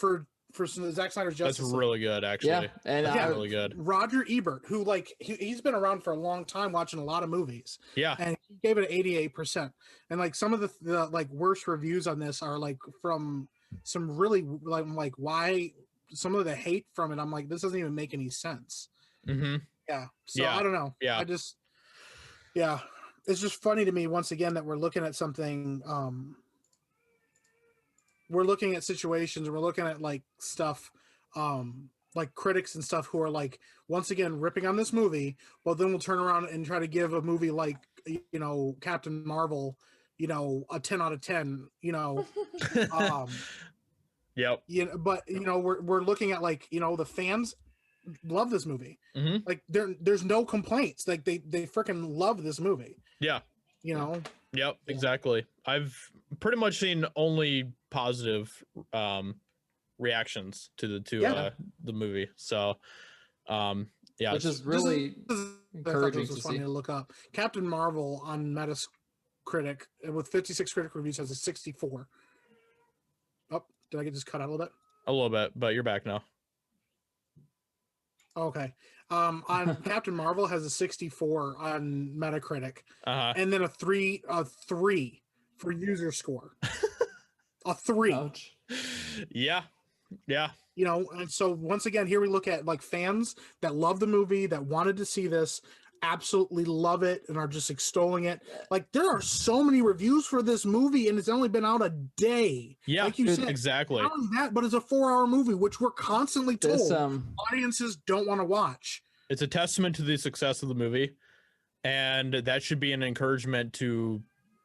Zack Snyder's Justice
That's
League.
really good, actually.
Yeah, and
that's really good.
Roger Ebert, who like he's been around for a long time, watching a lot of movies.
Yeah,
and he gave it 88%. And like some of the like worst reviews on this are like from some really like why some of the hate from it. I'm like, this doesn't even make any sense. Yeah. So I don't know.
Yeah.
It's just funny to me once again that we're looking at something. We're looking at situations and we're looking at like stuff, like critics and stuff who are like, once again, ripping on this movie, but then we'll turn around and try to give a movie like, Captain Marvel, a 10 out of 10,
Yep.
But we're looking at like, the fans love this movie. Like there's no complaints. Like they freaking love this movie.
Yeah. Yep, exactly. I've pretty much seen only positive reactions to the movie. So
which is really encouraging
to see. Funny to look up. Captain Marvel on Metacritic with 56 critic reviews has a 64. Oh, did I get just cut out a little bit?
A little bit, but you're back now.
Okay. On Captain Marvel has a 64 on Metacritic, and then a three for user score. A 3.
Ouch.
Yeah.
And so once again, here we look at like fans that love the movie, that wanted to see this, absolutely love it, and are just extolling it. Like there are so many reviews for this movie, and it's only been out a day.
Yeah,
like you said,
exactly.
Not only that, but it's a 4-hour movie, which we're constantly told audiences don't want to watch.
It's a testament to the success of the movie, and that should be an encouragement to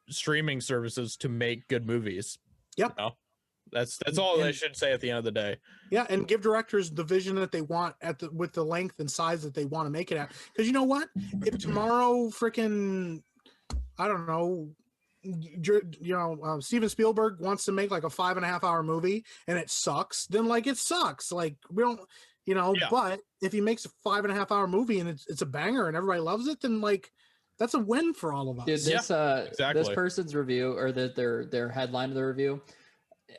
streaming services to make good movies.
Yep.
That's all they should say at the end of the day.
Yeah, and give directors the vision that they want with the length and size that they want to make it at. Because you know what? If tomorrow freaking, I don't know, Steven Spielberg wants to make like a 5.5-hour movie and it sucks, then like it sucks. Like we don't, but if he makes a 5.5-hour movie and it's a banger and everybody loves it, then like that's a win for all of us.
Dude, this person's review or their headline of the review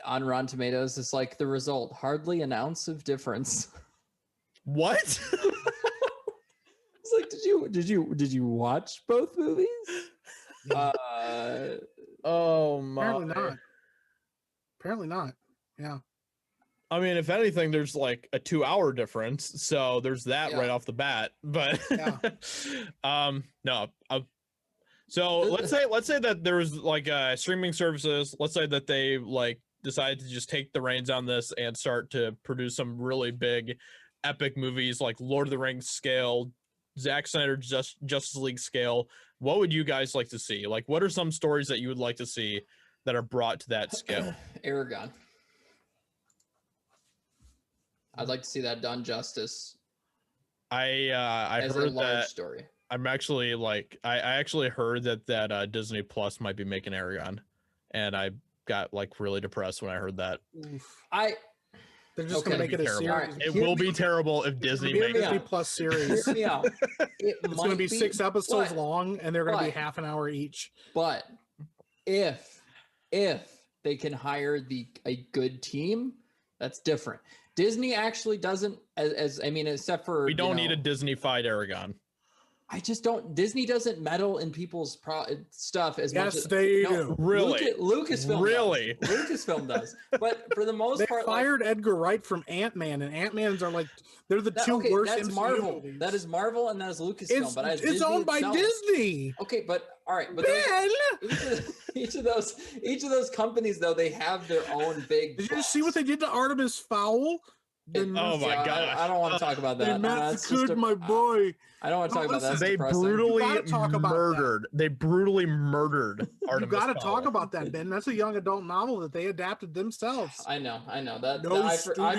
on Rotten Tomatoes is like, the result, hardly an ounce of difference.
What?
It's like, did you watch both movies?
Oh my.
Apparently not. Yeah.
I mean, if anything, there's like a 2-hour difference, so there's that right off the bat. But no. So let's say that there was like streaming services. Let's say that they like decided to just take the reins on this and start to produce some really big, epic movies like Lord of the Rings scale, Zack Snyder Justice League scale. What would you guys like to see? Like, what are some stories that you would like to see that are brought to that scale?
Aragon. I'd like to see that done justice.
I
as
heard
a large
that
story.
I'm actually like I actually heard that Disney Plus might be making Aragon, and I got like really depressed when I heard that.
Oof.
I
They're just
Okay.
gonna make it a
Terrible.
series.
Alright.
It
Hear
will
me-
be terrible if
It's
Disney
gonna be a
makes
Disney
out.
Plus
hear
series.
me out. It
It's gonna be 6 episodes
but-
long, and they're gonna be
but-
half an hour each.
But if they can hire a good team, that's different. Disney actually doesn't, as I mean, except for
We don't need a Disney-fied Aragon.
I just don't. Disney doesn't meddle in people's stuff as much
Yes,
as
they do.
Really?
Lucasfilm.
Really?
does. Lucasfilm does. But for the most
They
part,
fired Edgar Wright from Ant-Man, and Ant-Man's are like they're the two worst
That's
MCU
Marvel.
movies.
That is Marvel, and that is Lucasfilm.
It's
but as
it's
Disney
owned by
itself-
Disney.
Okay, but all right, but
Ben,
each of those companies though, they have their own big.
did you see what they did to Artemis Fowl?
Oh my gosh.
I don't want to talk about
They
that.
massacred my boy.
I don't want to talk about that. That's
They
depressing.
brutally
You gotta talk about that.
murdered. They brutally murdered
You
Artemis
got to
Fowl.
talk about that, Ben. That's a young adult novel that they adapted themselves.
I know that.
No
I
studio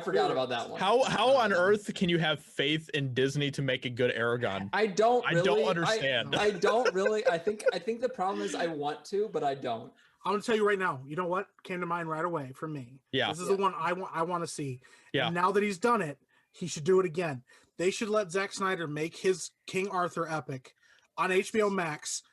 forgot about that one.
How on earth can you have faith in Disney to make a good Aragon?
I don't
understand.
I don't really. I think the problem is I want to, but I don't.
I'm gonna tell you right now. You know what came to mind right away for me?
Yeah.
This is the one I want to see.
Yeah.
And now that he's done it, he should do it again. They should let Zack Snyder make his King Arthur epic on HBO Max,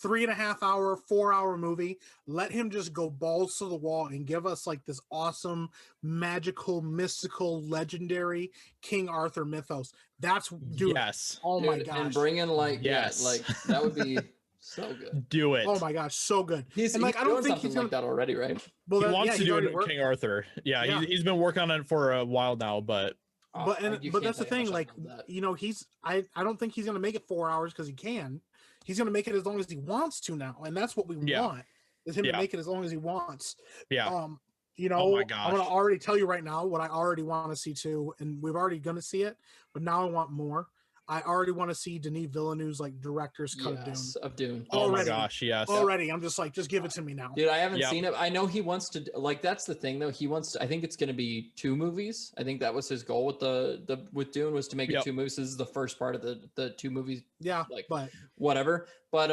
3.5 hour, 4 hour movie. Let him just go balls to the wall and give us like this awesome, magical, mystical, legendary King Arthur mythos. That's dude.
Yes.
Oh my
Dude,
gosh.
and bring in like
Yes.
like that would be so good.
Do it.
Oh my gosh, so good.
He's
And, like,
he's
I don't
doing
think
something
he's gonna-
like that already, right?
Well,
He
that-
wants
yeah,
to
he's
do
already
it
worked.
King Arthur. Yeah,
Yeah.
He's been working on it for a while now, but
But
You
but
can't
that's the
tell me
thing,
how much
like
I love that.
you know, I don't think he's gonna make it 4 hours because he can. He's gonna make it as long as he wants to now, and that's what we
Yeah.
want. Is him
Yeah.
to make it as long as he wants.
yeah.
You know,
Oh my
I'm gonna
gosh.
already tell you right now what I already want to see too, and we've already gonna see it, but now I want more. I already want to see Denis Villeneuve's like director's cut of Dune.
Yes, of Dune.
Oh my
already.
gosh, yes.
Already, I'm just like, just give it to me now.
Dude, I haven't
Yep.
seen it. I know he wants to like that's the thing though. He wants to, I think it's going to be 2 movies. I think that was his goal with the with Dune was to make it
Yep.
2 movies. This is the first part of the 2 movies,
Yeah,
like,
but
whatever. But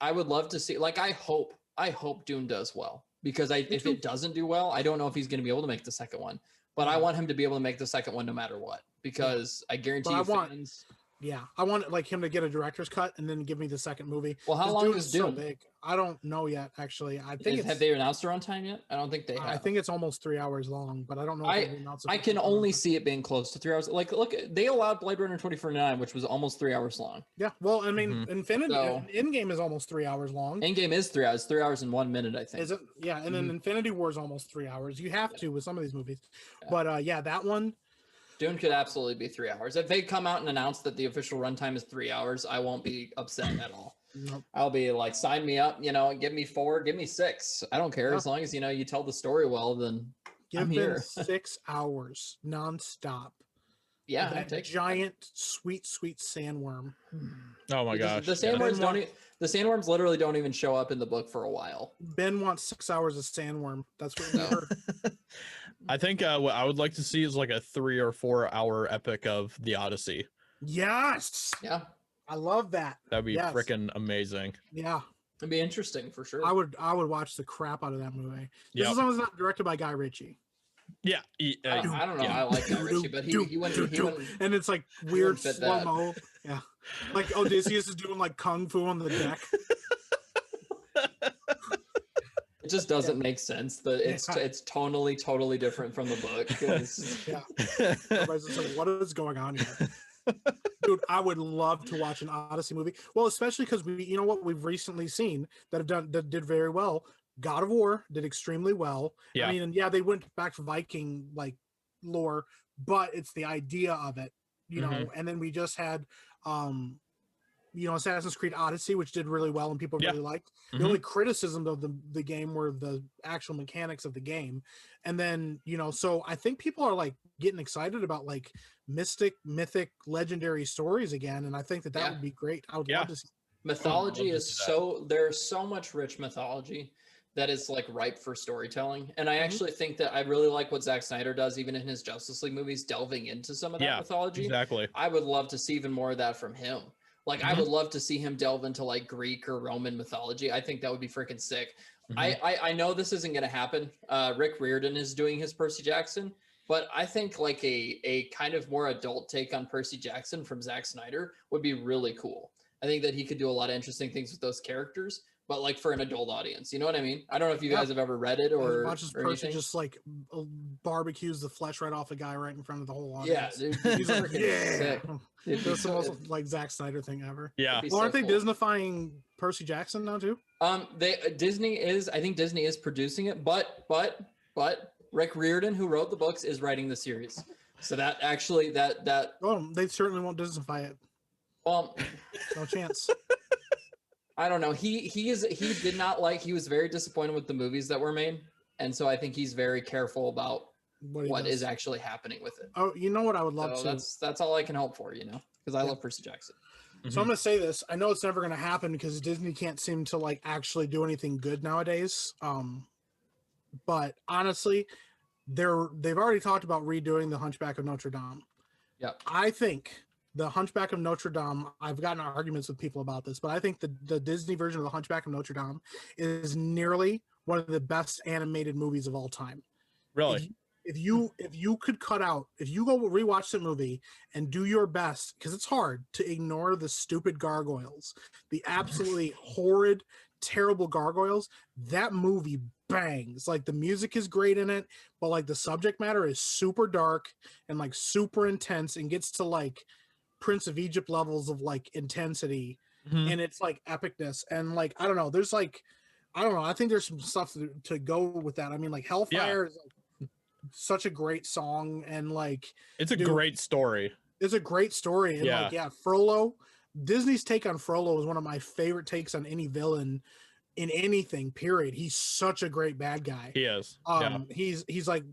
I would love to see like I hope Dune does well because if
too.
it doesn't do well, I don't know if he's going to be able to make the second one. But I want him to be able to make the second one no matter what because I guarantee
But
you
I want-
fans.
yeah, I want like him to get a director's cut and then give me the second movie.
Well, how
'Cause
long
Dune
is
so
Dune?
big. I don't know yet. Actually, I think
Have
it's.
they announced their runtime yet? I don't think they have.
I think it's almost 3 hours long, but I don't know. If they've announced it
I
for
can
the
only
runtime.
see it being close to 3 hours. Like, look, they allowed Blade Runner 2049, which was almost 3 hours long.
Yeah, well, I mean,
Mhm.
Infinity
So-
Endgame is almost 3 hours long.
Endgame is 3 hours, 3 hours and 1 minute, I think.
Is it? Yeah, and then Infinity War is almost 3 hours. You have to with some of these movies,
Yeah.
but yeah, that one.
Dune could absolutely be 3 hours. If they come out and announce that the official runtime is 3 hours, I won't be upset at all.
Nope.
I'll be like, sign me up, give me 4, give me 6. I don't care.
Yeah.
As long as, you tell the story well, then
Give
I'm
them
here.
6 hours nonstop.
yeah.
That
take-
giant, sweet sandworm.
Oh my
It
gosh.
just-
yeah.
the sandworms literally don't even show up in the book for a while.
Ben wants 6 hours of sandworm. That's what we
No.
heard.
I think what I would like to see is like a 3 or 4 hour epic of the Odyssey.
Yes,
Yeah.
I love that.
That'd be
Yes.
freaking amazing.
Yeah,
It'd be interesting for sure.
I would watch the crap out of that movie. This
Yep.
as long as it's not directed by Guy Ritchie.
Yeah.
I don't know.
yeah.
I like Guy Ritchie, but he went.
And it's like weird
fit
slow
that.
mo. Yeah, like Odysseus is doing like kung fu on the deck.
It just doesn't make sense. It's
Yeah.
it's totally different from the book.
Yeah, everybody's just like, what is going on here? Dude, I would love to watch an Odyssey movie. Well, especially because you know what we've recently seen that did very well. God of War did extremely well.
Yeah.
I mean, and yeah, they went back to Viking like lore, but it's the idea of it, know.
Mhm.
And then we just had, Assassin's Creed Odyssey, which did really well and people
Yeah.
really liked.
Mhm.
The only criticism of the game were the actual mechanics of the game. And then, so I think people are like getting excited about like mythic, legendary stories again. And I think that
Yeah.
would be great. I would
Yeah.
love to see.
Mythology
Love to
is
see that.
there's so much rich mythology that is like ripe for storytelling. And I
Mhm.
actually think that I really like what Zack Snyder does, even in his Justice League movies, delving into some of that
Yeah,
mythology.
Exactly.
I would love to see even more of that from him. Like, I would love to see him delve into like Greek or Roman mythology. I think that would be freaking sick. I know this isn't going to happen. Rick Riordan is doing his Percy Jackson, but I think like a kind of more adult take on Percy Jackson from Zack Snyder would be really cool. I think that he could do a lot of interesting things with those characters, but like for an adult audience. You know what I mean? I don't know if you guys have ever read it or
watches
or
Percy
anything.
just like barbecues the flesh right off a guy right in front of the whole audience.
Yeah, dude,
He's like,
sick.
That's the most like Zack Snyder thing ever.
Yeah.
Well, aren't they Disneyfying Percy Jackson now too?
I think Disney is producing it, but Rick Riordan, who wrote the books, is writing the series. So that actually that
Oh, they certainly won't Disneyfy it.
well,
No chance.
I don't know. He was very disappointed with the movies that were made, and so I think he's very careful about what is actually happening with it.
Oh, you know what I would love
So
to.
that's all I can hope for, because I love Percy Jackson.
So I'm gonna say this. I know it's never gonna happen because Disney can't seem to like actually do anything good nowadays. But honestly, they've already talked about redoing the Hunchback of Notre Dame.
Yeah.
I think the Hunchback of Notre Dame, I've gotten arguments with people about this, but I think the Disney version of the Hunchback of Notre Dame is nearly one of the best animated movies of all time.
Really?
If you could cut out, if you go rewatch the movie and do your best, because it's hard to ignore the stupid gargoyles, the absolutely horrid, terrible gargoyles, that movie bangs. Like the music is great in it, but like the subject matter is super dark and like super intense and gets to like Prince of Egypt levels of like intensity, and it's like epicness. And like, I don't know, there's like, I don't know, I think there's some stuff to go with that. I mean, like Hellfire is like such a great song, and like
it's a great story.
It's a great story. And like, Frollo, Disney's take on Frollo is one of my favorite takes on any villain in anything, period. He's such a great bad guy.
He is.
He's like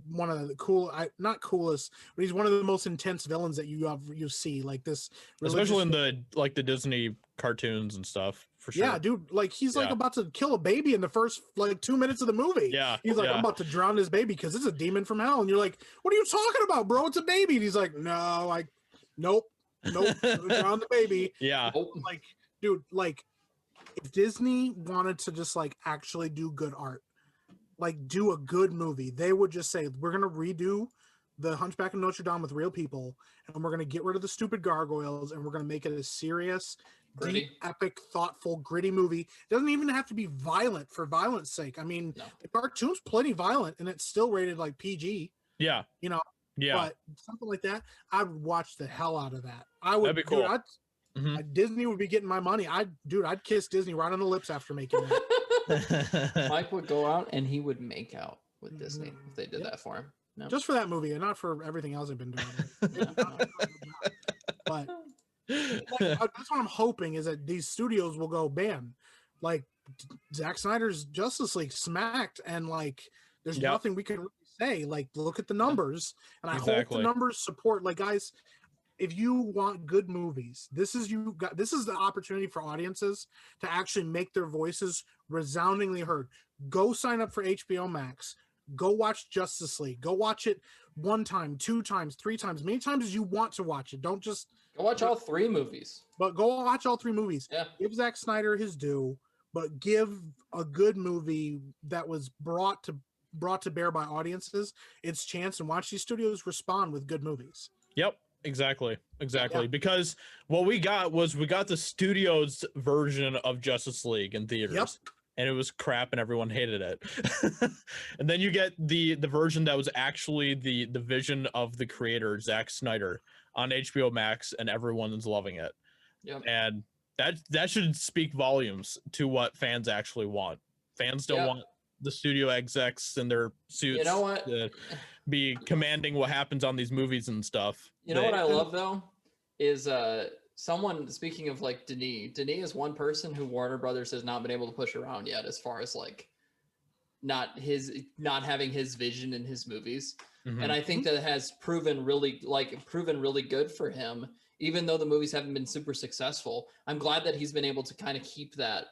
one of the not coolest, but he's one of the most intense villains that you see, like this,
especially in the Disney cartoons and stuff, for sure.
Yeah, dude, like he's like about to kill a baby in the first like 2 minutes of the movie.
Yeah.
He's like, I'm about to drown this baby because it's a demon from hell. And you're like, what are you talking about, bro? It's a baby. And he's like, no, nope, drown the baby.
Yeah.
Like, dude, like if Disney wanted to just like actually do good art, like do a good movie, they would just say, we're going to redo the Hunchback of Notre Dame with real people, and we're going to get rid of the stupid gargoyles, and we're going to make it a serious, deep, epic, thoughtful, gritty movie. It doesn't even have to be violent for violence sake. I mean, the cartoon's plenty violent, and it's still rated like PG.
Yeah.
But something like that, I would watch the hell out of that. I would.
That'd be cool.
Disney would be getting my money. I'd kiss Disney right on the lips after making that.
Mike would go out and he would make out with Disney if they did that for him. No.
Just for that movie and not for everything else I've been doing. But that's what I'm hoping, is that these studios will go, bam, like Zack Snyder's Justice League smacked, and like there's nothing we can really say. Like, look at the numbers, and I hope the numbers support. Like, guys, if you want good movies, this is the opportunity for audiences to actually make their voices resoundingly heard. Go sign up for HBO Max. Go watch Justice League. Go watch it 1 time, 2 times, 3 times, many times as you want to watch it. Don't just
go watch all 3 movies.
But go watch all 3 movies.
Yeah.
Give Zack Snyder his due, but give a good movie that was brought to bear by audiences its chance, and watch these studios respond with good movies.
Yep. Exactly. Because what we got the studio's version of Justice League in theaters.
Yep.
And it was crap and everyone hated it. And then you get the version that was actually the vision of the creator, Zack Snyder, on HBO Max, and everyone's loving it.
Yep.
And that should speak volumes to what fans actually want. Fans don't want the studio execs in their suits to be commanding what happens on these movies and stuff.
You know what I love though is someone, speaking of like Denis is one person who Warner Brothers has not been able to push around yet, as far as like not having his vision in his movies. And I think that has proven really good for him, even though the movies haven't been super successful. I'm glad that he's been able to kind of keep that,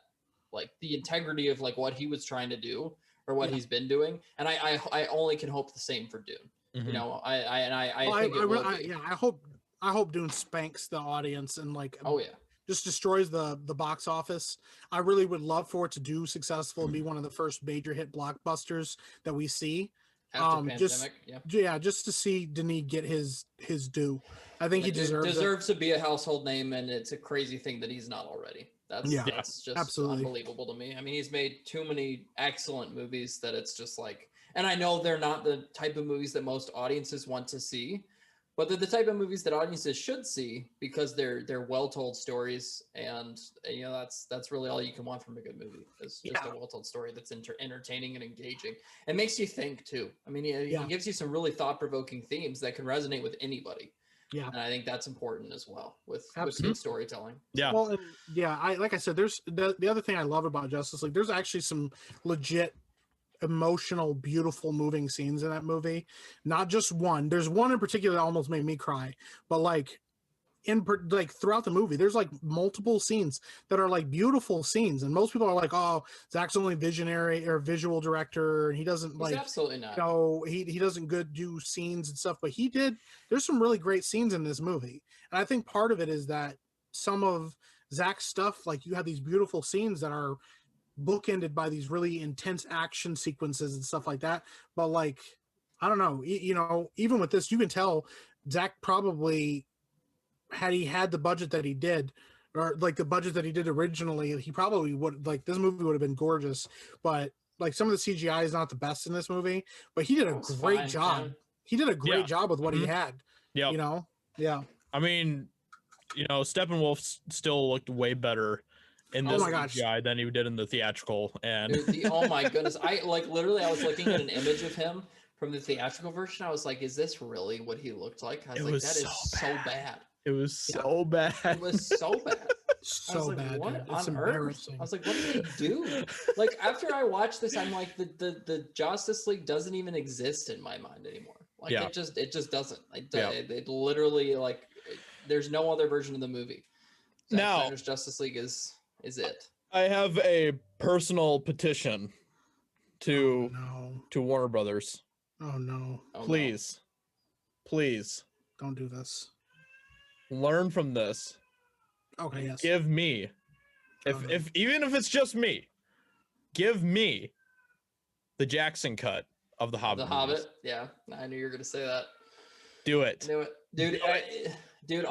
like the integrity of like what he was trying to do or what he's been doing. And I only can hope the same for Dune. You know, I hope Dune spanks the audience, and like,
just destroys the box office. I really would love for it to do successful and be one of the first major hit blockbusters that we see.
After pandemic,
just to see Denis get his due. I think he deserves
to be a household name, and it's a crazy thing that he's not already. That's just
absolutely
unbelievable to me. I mean, he's made too many excellent movies that it's just like, and I know they're not the type of movies that most audiences want to see, but they're the type of movies that audiences should see because they're well-told stories, and you know that's really all you can want from a good movie is just a well-told story that's entertaining and engaging. It makes you think too. I mean, he gives you some really thought-provoking themes that can resonate with anybody.
Yeah,
and I think that's important as well with good storytelling.
Yeah,
well, I like I said, there's the other thing I love about Justice League. There's actually some legit emotional, beautiful, moving scenes in that movie. Not just one. There's one in particular that almost made me cry, but like throughout the movie, there's like multiple scenes that are like beautiful scenes, and most people are like, "Oh, Zach's only visionary or visual director, and he doesn't
He's absolutely not.
He doesn't do scenes and stuff." But he did. There's some really great scenes in this movie, and I think part of it is that some of Zach's stuff, like you have these beautiful scenes that are bookended by these really intense action sequences and stuff like that. But like, I don't know, even with this, you can tell Zach probably, had he had the budget that he did, or like the budget that he did originally, he probably would, like, this movie would have been gorgeous. But like, some of the CGI is not the best in this movie, but he did a great job. Man. He did a great job with what he had.
Yeah.
Yeah.
I mean, Steppenwolf still looked way better in this CGI than he did in the theatrical. And
dude, oh my goodness, I was looking at an image of him from the theatrical version. I was like, is this really what he looked like? I was like, that is so bad.
It was so bad.
It was so bad.
So bad.
What on earth? I was like, what did they do? Like, after I watched this, I'm like, the Justice League doesn't even exist in my mind anymore. Like, it just doesn't. It literally, like, there's no other version of the movie. Zack Snyder's Justice League is it.
I have a personal petition to Warner Brothers.
Oh no.
Please
don't do this.
Learn from this.
Okay, yes.
Give me, even if it's just me, give me the Jackson cut of the Hobbit.
The Hobbit, yeah. I knew you were gonna say that.
Do it.
I knew it, dude. Dude,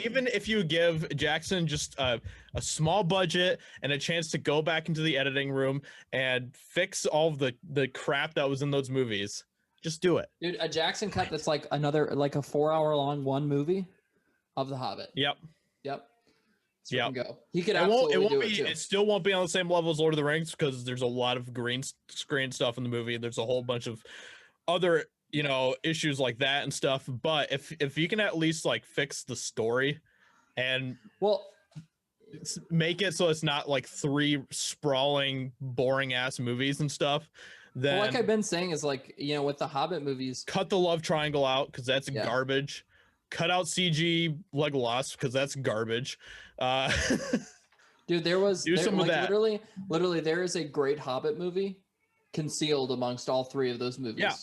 Even if you give Jackson just a small budget and a chance to go back into the editing room and fix all of the crap that was in those movies, just do it.
Dude, a Jackson cut that's like a 4-hour long one movie of the Hobbit.
Yep.
Go. He could absolutely do it too.
It still won't be on the same level as Lord of the Rings because there's a lot of green screen stuff in the movie. There's a whole bunch of other issues like that and stuff. But if you can at least like fix the story and make it so it's not like 3 sprawling, boring ass movies and stuff, then
like I've been saying is like, with the Hobbit movies,
cut the love triangle out because that's garbage. Cut out CG Legolas because that's garbage.
Dude, literally there is a great Hobbit movie concealed amongst all 3 of those movies.
Yeah.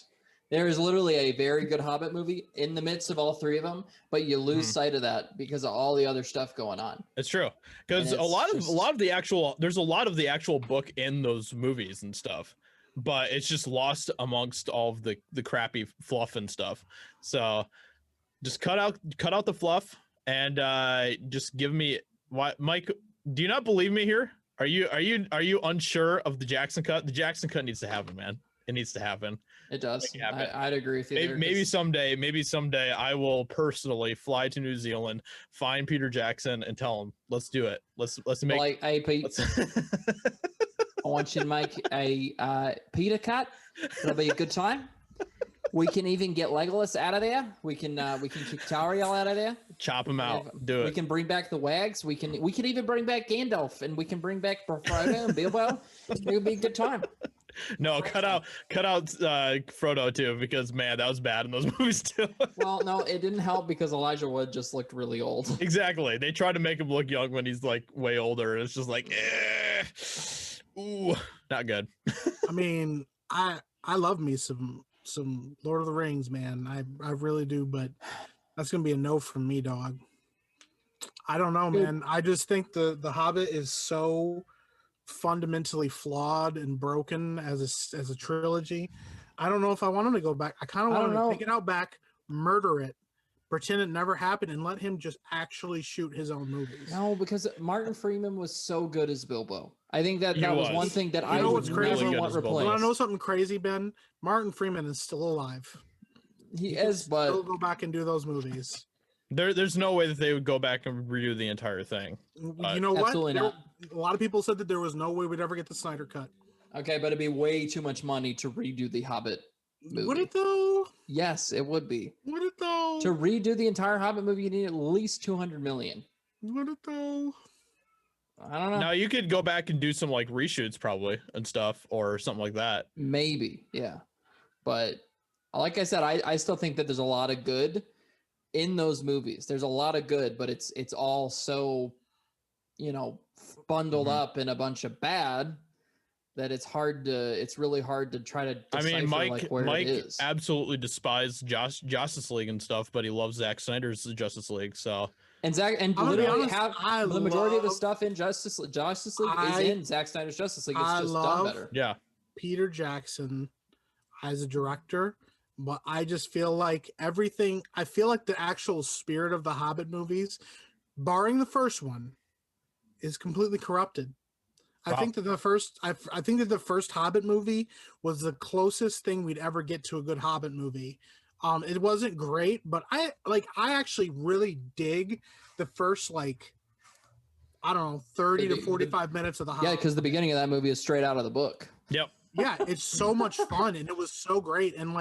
There is literally a very good Hobbit movie in the midst of all 3 of them, but you lose sight of that because of all the other stuff going on.
It's true, because there's a lot of the actual book in those movies and stuff, but it's just lost amongst all of the crappy fluff and stuff. So just cut out the fluff and just give me Mike. Do you not believe me here? Are you unsure of the Jackson cut? The Jackson cut needs to happen, man. It needs to happen.
It does. I'd agree with you.
Maybe someday I will personally fly to New Zealand, find Peter Jackson, and tell him, let's do it. Let's make.
Hey, Pete. I want you to make a Peter cut. It'll be a good time. We can even get Legolas out of there. We can kick Tariel out of there.
Chop him out. Do it.
We can bring back the Wags. We can even bring back Gandalf, and we can bring back Frodo and Bilbo. It'll be a good time.
No, cut out Frodo too, because man, that was bad in those movies too.
Well, no, it didn't help because Elijah Wood just looked really old.
Exactly. They tried to make him look young when he's like way older, and it's just like, ooh, not good.
I mean, I love me some Lord of the Rings, man. I really do, but that's gonna be a no from me, dog. I don't know, man. I just think the Hobbit is so fundamentally flawed and broken as a trilogy. I don't know if I want him to go back. I kind of want him to take it out back, murder it, pretend it never happened, and let him just actually shoot his own movies.
No, because Martin Freeman was so good as Bilbo. I think that was one thing that I would never want replaced.
You want to know something crazy, Ben? Martin Freeman is still alive.
He is, but
still go back and do those movies.
There's no way that they would go back and redo the entire thing.
You know what?
Absolutely not.
A lot of people said that there was no way we'd ever get the Snyder cut.
Okay, but it'd be way too much money to redo the Hobbit movie.
Would it though?
Yes, it would be.
Would it though?
To redo the entire Hobbit movie, you need at least $200 million.
Would it though?
I don't know.
Now you could go back and do some like reshoots probably and stuff or something like that.
Maybe, yeah. But like I said, I still think that there's a lot of good in those movies. There's a lot of good, but it's all so, bundled up in a bunch of bad that it's really hard to try to decipher.
I mean, Mike
it is.
absolutely despised Justice League and stuff, but he loves Zack Snyder's Justice League. So
literally the majority of the stuff in Justice League is in Zack Snyder's Justice League. It's just done better.
Yeah,
Peter Jackson as a director, but I just feel like everything. I feel like the actual spirit of the Hobbit movies, barring the first one, is completely corrupted. I think that the first Hobbit movie was the closest thing we'd ever get to a good Hobbit movie. It wasn't great, but I actually really dig the first 30 to 45 minutes of the Hobbit.
Yeah, because the beginning of that movie is straight out of the book.
Yep.
Yeah, it's so much fun and it was so great, and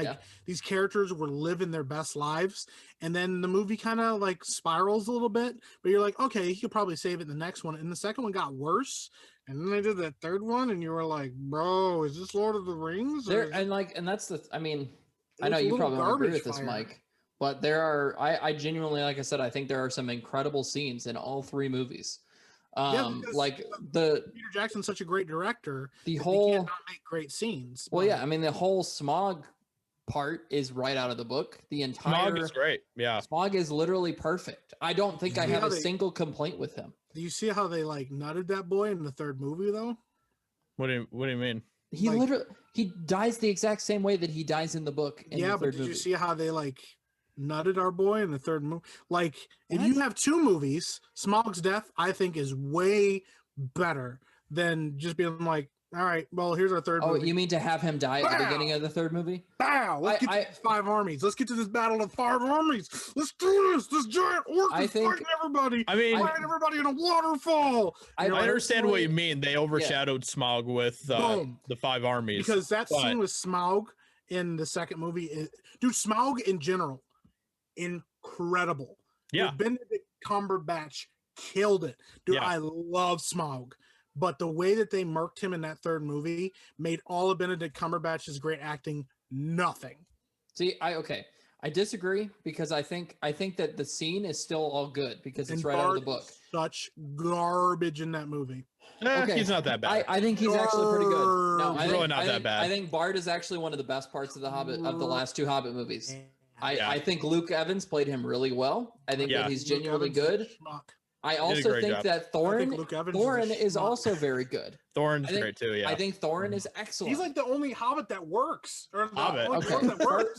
these characters were living their best lives, and then the movie kind of spirals a little bit, but you're like, okay, you could probably save it in the next one, and the second one got worse, and then they did that third one, and you were like, bro, is this Lord of the Rings?
I know you probably won't agree with this, Mike, but I genuinely, like I said, I think there are some incredible scenes in all three movies.
Peter Jackson's such a great director. He can't not make great scenes.
Well, yeah, I mean the whole Smog part is right out of the book. The entire
Smog is great. Yeah,
Smog is literally perfect. I don't think I have a single complaint with him.
Do you see how they nutted that boy in the third movie though?
What do you mean?
He literally dies the exact same way that he dies in the book.
Did you see how they nutted our boy in the third movie? If you have two movies, Smog's death I think is way better than just being all right, well, here's our third movie.
Oh, you mean to have him die at the beginning of the third movie?
Bow! Let's get to these five armies. Let's get to this battle of five armies. Let's do this. This giant orc is fighting everybody.
I mean,
fighting everybody in a waterfall.
I understand what you mean. They overshadowed Smog with the five armies.
Because that scene with Smaug in the second movie, dude, Smaug in general, incredible.
Yeah.
Benedict Cumberbatch killed it. Dude, I love Smaug. But the way that they murked him in that third movie made all of Benedict Cumberbatch's great acting nothing.
See, I disagree because I think that the scene is still all good because it's right out of the book.
Such garbage in that movie.
He's not that bad.
I think he's actually pretty good. No,
he's really not that bad.
I think Bard is actually one of the best parts of the Hobbit of the last two Hobbit movies. I think Luke Evans played him really well. I think that he's genuinely good. I also think that Thorin is also very good.
Thorin's great too, yeah.
I think Thorin is excellent.
He's the only Hobbit that works.
Hobbit.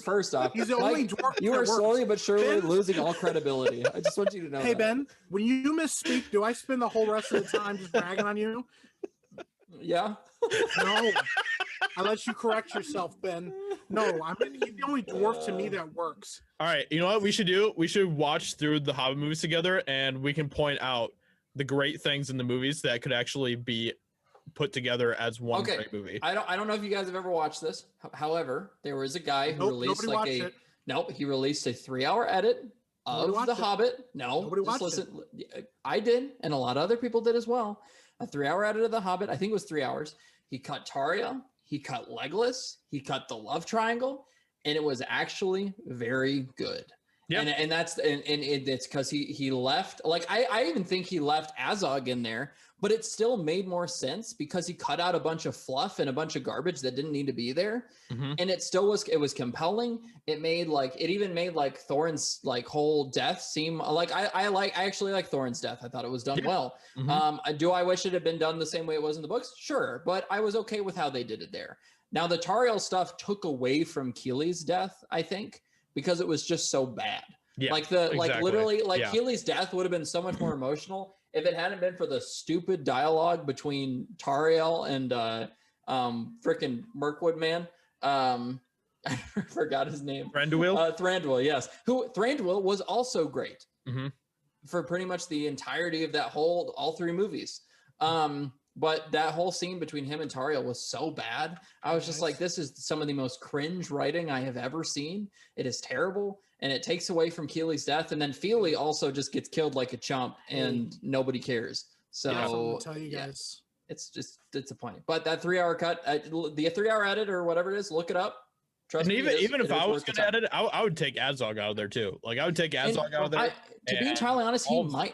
First off, he's the only dwarf you are slowly but surely losing all credibility. I just want you to know
Hey, Ben, when you misspeak, do I spend the whole rest of the time just bragging on you?
Yeah.
No. I let you correct yourself, Ben. No, he's the only dwarf to me that works.
All right, you know what we should do? We should watch through the Hobbit movies together, and we can point out the great things in the movies that could actually be put together as one great movie.
I don't know if you guys have ever watched this. However, there was a guy who released he released a 3-hour edit of The Hobbit. I did, and a lot of other people did as well. A 3-hour edit of The Hobbit. I think it was 3 hours. He cut Taria, he cut Legolas, he cut the love triangle, and it was actually very good. Yeah, and it's because he left. I even think he left Azog in there, but it still made more sense because he cut out a bunch of fluff and a bunch of garbage that didn't need to be there.
Mhm.
And it was compelling. It even made like Thorin's like whole death seem like I actually like Thorin's death. I thought it was done well. Do I wish it had been done the same way it was in the books? Sure, but I was okay with how they did it there. Now the Tariel stuff took away from Keely's death, I think, because it was just so bad.
Yeah,
like
exactly.
literally
Yeah.
Keely's death would have been so much more emotional if it hadn't been for the stupid dialogue between Tariel and freaking Mirkwood man. I forgot his name.
Thranduil?
Thranduil, yes. Who Thranduil was also great
Mhm.
for pretty much the entirety of all three movies. But that whole scene between him and Tariel was so bad. I was just like, this is some of the most cringe writing I have ever seen. It is terrible. And it takes away from Keely's death. And then Feely also just gets killed like a chump and nobody cares. So
Yeah, something to tell you guys.
it's just disappointing. But that 3-hour cut, the 3-hour edit or whatever it is, look it up. Trust
And
me,
even if I was going to edit it, I would take Azog out of there too. Like I would take Azog out of there.
To be entirely honest,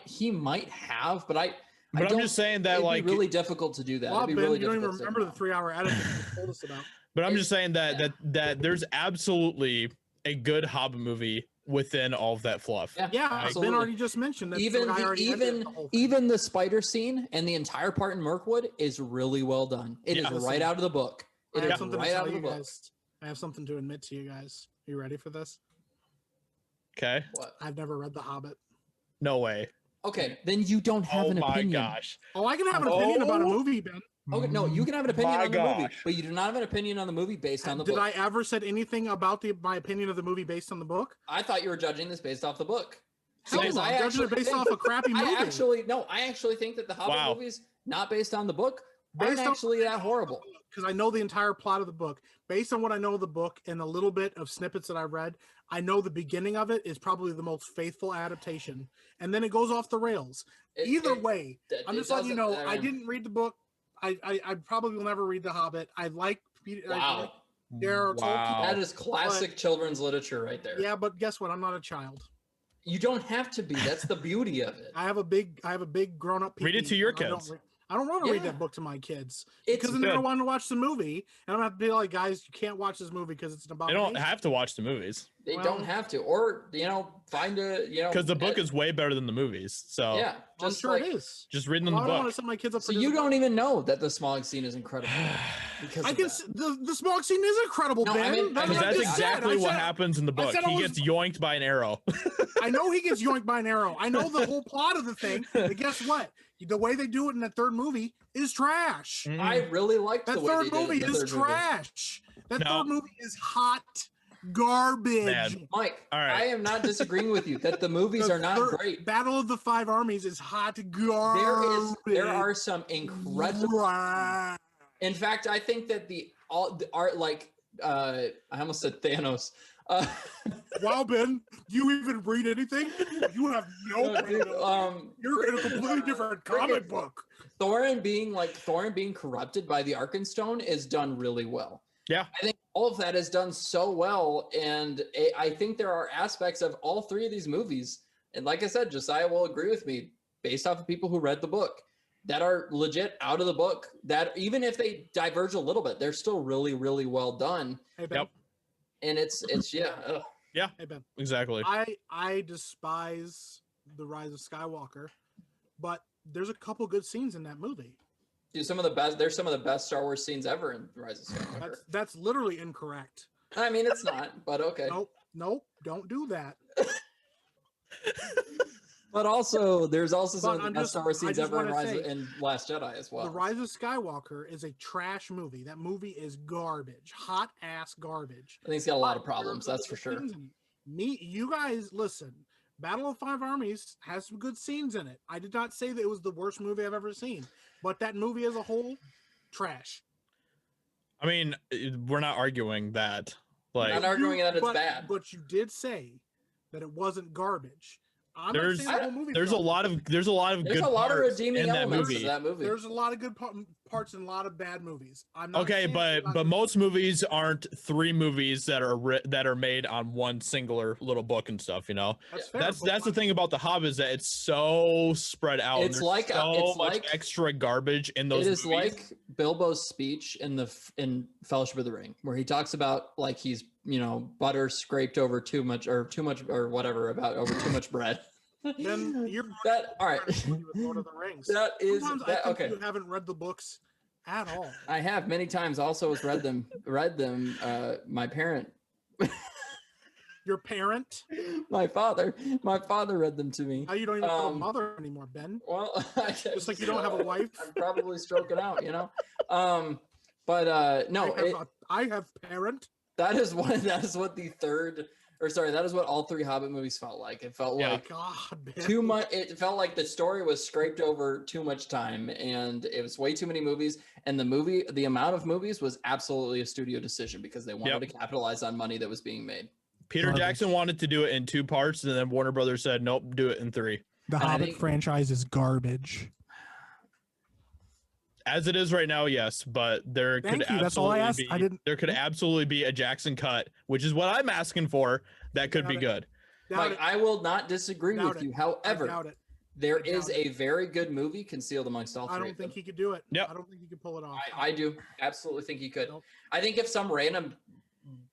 he might have, but
I'm just saying that
it'd be really difficult to do that.
Well,
It'd be
Ben,
really
you don't even
difficult to
remember the 3-hour edit that you told us about.
But I'm just saying that there's absolutely a good Hobbit movie within all of that fluff.
Yeah, Ben already just mentioned that.
Even the spider scene and the entire part in Mirkwood is really well done. It is right out of the book. It is right out of the book.
I have something to admit to you guys. Are you ready for this?
Okay.
What?
I've never read The Hobbit.
No way.
Okay, then you don't have an opinion.
Oh my gosh.
Oh, I can have an opinion about a movie, Ben.
Okay, no, you can have an opinion on the movie, but you do not have an opinion on the movie based on the book.
Did I ever said anything about my opinion of the movie based on the book?
I thought you were judging this based off the book.
Hell no, I'm judging it based off a crappy movie.
I actually think that the Hobbit movies, not based on the book, aren't actually that horrible.
Because I know the entire plot of the book. Based on what I know of the book and a little bit of snippets that I've read, I know the beginning of it is probably the most faithful adaptation. And then it goes off the rails. Either way, I'm just letting you know, I didn't read the book. I probably will never read The Hobbit. I like Peter.
Wow. That is classic children's literature right there.
Yeah, but guess what? I'm not a child.
You don't have to be. That's the beauty of it.
I have a big grown up.
Read it to your kids.
I don't want to read that book to my kids because then they're going to want to watch the movie, and I'm going to have to be like, guys, you can't watch this movie because it's an abomination.
They don't have to watch the movies.
They don't have to, or find a
because the book is way better than the movies. So
yeah,
I'm sure it is.
Just reading the book.
I don't want to set my kids up.
So you don't even know that the Smog scene is incredible. Because
the Smog scene is incredible, Ben.
I mean, that's exactly what happens in the book. He gets yoinked by an arrow.
I know he gets yoinked by an arrow. I know the whole plot of the thing. But guess what? The way they do it in that third movie is trash.
I really liked
that third movie. Is trash. That third movie is hot garbage.
Man.
Mike, I am not disagreeing with you that the movies are not great.
Battle of the Five Armies is hot garbage.
There are some incredible. In fact, I think that the art, like I almost said Thanos.
Wow, Ben, do you even read anything? You have no clue. You're in a completely different comic book.
Thorin being corrupted by the Arkenstone is done really well.
Yeah.
I think all of that is done so well. And I think there are aspects of all three of these movies. And like I said, Josiah will agree with me based off of people who read the book that are legit out of the book, that even if they diverge a little bit, they're still really, really well done.
Hey, Ben.
Yep.
And it's yeah. Ugh.
Yeah.
Hey, Ben.
Exactly.
I despise The Rise of Skywalker, but there's a couple good scenes in that movie.
Dude, there's some of the best Star Wars scenes ever in The Rise of Skywalker.
That's literally incorrect.
I mean, it's not, but okay.
Nope, don't do that.
But also, there's also some of the best Star Wars scenes ever in Last Jedi as well.
The Rise of Skywalker is a trash movie. That movie is garbage, hot ass garbage.
I think it's got a lot of problems, that's for sure.
You guys, listen. Battle of Five Armies has some good scenes in it. I did not say that it was the worst movie I've ever seen, but that movie as a whole, trash.
I mean, we're not arguing that. Like,
not arguing that it's bad.
But you did say that it wasn't garbage.
There's a lot of good parts
redeeming
in that
elements
movie.
of that movie.
There's a lot of good parts in a lot of bad movies. I'm not
Okay,
saying it's not
but
good.
most movies aren't 3 movies that are made on one singular little book and stuff. You know,
That's fair.
that's
but
the thing about the Hobbit is that it's so spread out.
It's
and
like
there's so
it's
much
like
extra garbage in those.
It is
movies.
like Bilbo's speech in Fellowship of the Ring, where he talks about like he's butter scraped over too much or whatever about over too much bread.
Then you're
that all right.
with Lord of the Rings.
That is
Sometimes
that,
I think
okay.
you haven't read the books at all.
I have many times. Also, has read them. My parent,
Your parent?
my father read them to me.
Now you don't even have a mother anymore, Ben.
Well,
Just like you don't have a wife.
I'm probably stroking out, But no,
I have parent.
that is what all 3 Hobbit movies felt like. It felt like
God, Ben.
too much. It felt like the story was scraped over too much time, and it was way too many movies. And the amount of movies was absolutely a studio decision because they wanted to capitalize on money that was being made.
Peter Jackson wanted to do it in 2 parts, and then Warner Brothers said, "Nope, do it in 3."
The Hobbit franchise is garbage.
As it is right now, yes, but there could absolutely be a Jackson cut, which is what I'm asking for. That could be good.
Mike, I will not disagree with you. However, there is a very good movie concealed amongst all 3.
I don't think he could do it.
Yep.
I don't think he could pull it off.
I do absolutely think he could.
Nope.
I think if some random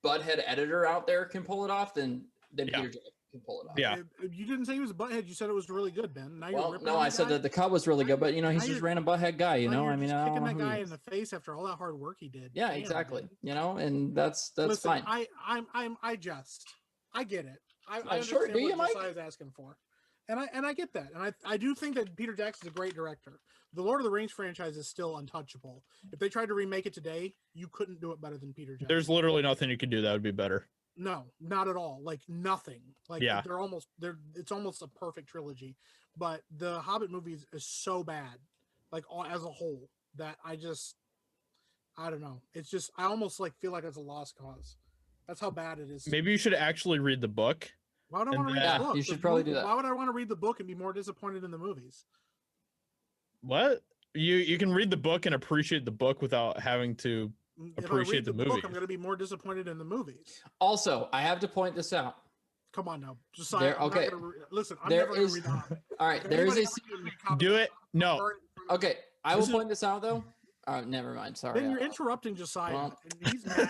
butthead editor out there can pull it off, then Peter Jackson can pull it off.
Yeah.
You didn't say he was a butthead. You said it was really good, Ben. Now
No, I said that the cut was really good, but he's just random butthead guy. I mean, I
kicking
don't know
that
who
guy
he
in
is.
the face after all that hard work he did.
Yeah,
Damn,
exactly.
man.
And that's
Listen,
fine.
I get it. I
Sure,
understand
do you,
what
Mike?
Josiah's asking for. And I get that. And I do think that Peter Jackson's a great director. The Lord of the Rings franchise is still untouchable. If they tried to remake it today, you couldn't do it better than Peter Jackson.
There's literally nothing you could do that would be better.
No, not at all. Like nothing. Like it's almost a perfect trilogy. But the Hobbit movies is so bad, like as a whole, that I don't know. It's just I almost like feel like it's a lost cause. That's how bad it is.
Maybe you should actually read the book.
Why would I want to read the book?
You should probably do that.
Why would I want to read the book and be more disappointed in the movies?
What? You can read the book and appreciate the book without having to appreciate the movie.
I'm going to be more disappointed in the movies.
Also, I have to point this out.
Come on now, Josiah. Listen, I'm never going to read the Hobbit.
All right, there is a.
Do it. No.
Okay, I will point this out though. Never mind. Sorry.
Ben, you're interrupting Josiah.
Well,
and he's mad.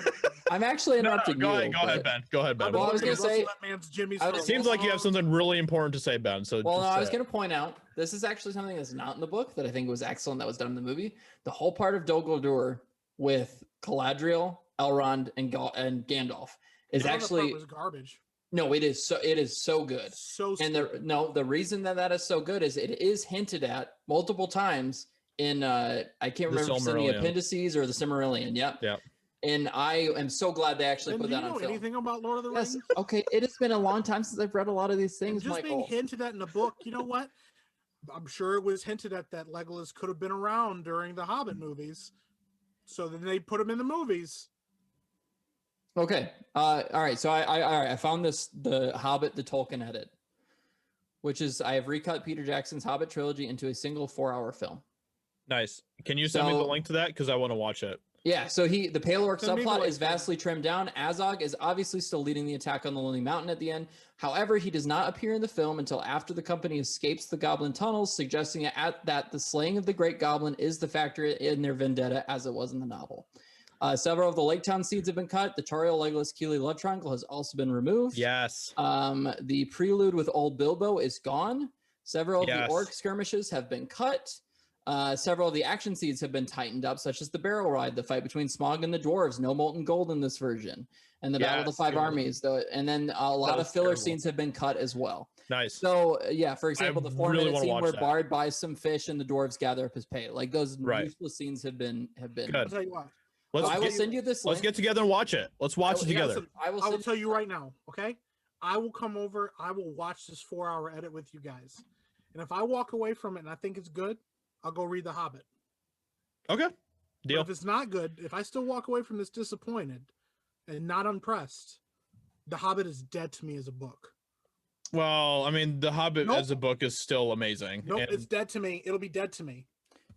I'm actually interrupting
Go
you.
ahead, Ben. Go ahead, Ben.
Well, I was gonna say.
It seems like you have something really important to say, Ben. So.
Well, no, I was going to point out this is actually something that's not in the book that I think was excellent that was done in the movie. The whole part of Dol Guldur with Galadriel, Elrond, and Gandalf is actually
was garbage.
No, it is so good. And the reason that is so good is it is hinted at multiple times in I can't remember if it's in the appendices or the Silmarillion. Yep.
Yep.
And I am so glad they actually put that on film.
Do you know anything about Lord of the Rings?
Okay. It has been a long time since I've read a lot of these things,
just
Michael.
being hinted at in the book, you know what? I'm sure it was hinted at that Legolas could have been around during the Hobbit movies. So then they put him in the movies.
Okay. All right. So I found the Hobbit, the Tolkien edit, which is I have recut Peter Jackson's Hobbit trilogy into a single 4-hour film.
Nice. Can you send me the link to that? Because I want to watch it.
Yeah, so the Pale Orc subplot is vastly trimmed down. Azog is obviously still leading the attack on the Lonely Mountain at the end. However, he does not appear in the film until after the company escapes the Goblin tunnels, suggesting that the slaying of the Great Goblin is the factor in their vendetta as it was in the novel. Several of the Lake Town seeds have been cut. The Tauriel Legolas Keeley love triangle has also been removed.
Yes.
The prelude with Old Bilbo is gone. Several of the orc skirmishes have been cut. Several of the action seeds have been tightened up, such as the barrel ride, the fight between Smaug and the dwarves, no molten gold in this version, and the Battle of the Five Armies. And then a lot of filler scenes have been cut as well.
Nice.
So for example, the 4-minute scene where
that.
Bard buys some fish and the dwarves gather up his pay, like those useless scenes have been.
Good.
I'll tell you what.
I will send you this link.
Let's get together and watch it. Let's watch it together.
Listen, I will tell you right now, okay? I will come over. I will watch this 4-hour edit with you guys. And if I walk away from it and I think it's good, I'll go read The Hobbit.
Okay. Deal.
But if it's not good, if I still walk away from this disappointed and not impressed, The Hobbit is dead to me as a book.
Well, I mean, The Hobbit as a book is still amazing.
Nope, it's dead to me. It'll be dead to me.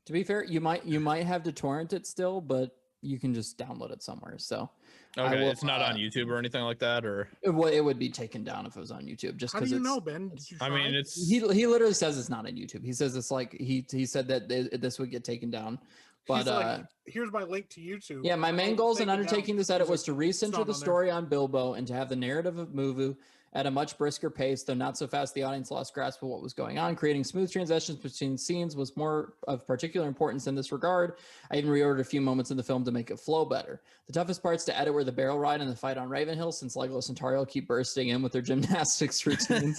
To be fair, you might have to torrent it still, but you can just download it somewhere. So
Okay, it's not on YouTube or anything like that, or
it would be taken down if it was on YouTube. Just
How
because
do you know, Ben? Did you
I mean,
try?
it's
he literally says it's not on YouTube. He says it's like he said that this would get taken down. But
He's like, here's my link to YouTube.
yeah, my main goals in undertaking this edit was to recenter
not
the
on there.
story on Bilbo and to have the narrative of Muvu at a much brisker pace, though not so fast the audience lost grasp of what was going on. Creating smooth transitions between scenes was more of particular importance in this regard. I even reordered a few moments in the film to make it flow better. The toughest parts to edit were the barrel ride and the fight on Ravenhill, since Legolas and Tauriel keep bursting in with their gymnastics routines.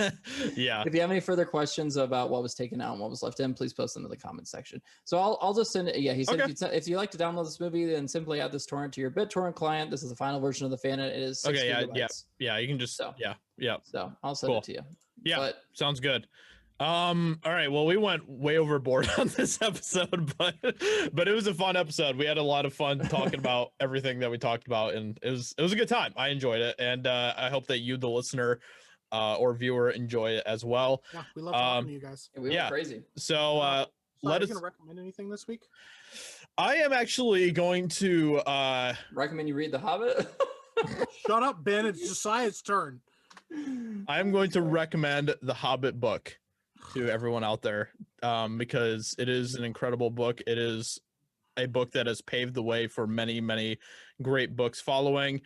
yeah.
If you have any further questions about what was taken out and what was left in, please post them in the comments section. So I'll just send it. Yeah, he said if you like to download this movie, then simply add this torrent to your BitTorrent client. This is the final version of the fan. It is 6 gigabytes.
Yeah. You can just yeah.
So I'll send it to you.
Yeah,
But
sounds good. All right. Well, we went way overboard on this episode, but it was a fun episode. We had a lot of fun talking about everything that we talked about, and it was a good time. I enjoyed it, and I hope that you, the listener or viewer, enjoy it as well.
Yeah, we love talking to you guys.
we went crazy.
So let us.
Are you gonna recommend anything this week?
I am actually going to
Recommend you read The Hobbit.
Shut up, Ben. It's Josiah's turn.
I'm going to recommend the Hobbit book to everyone out there because it is an incredible book. It is a book that has paved the way for many, many great books following,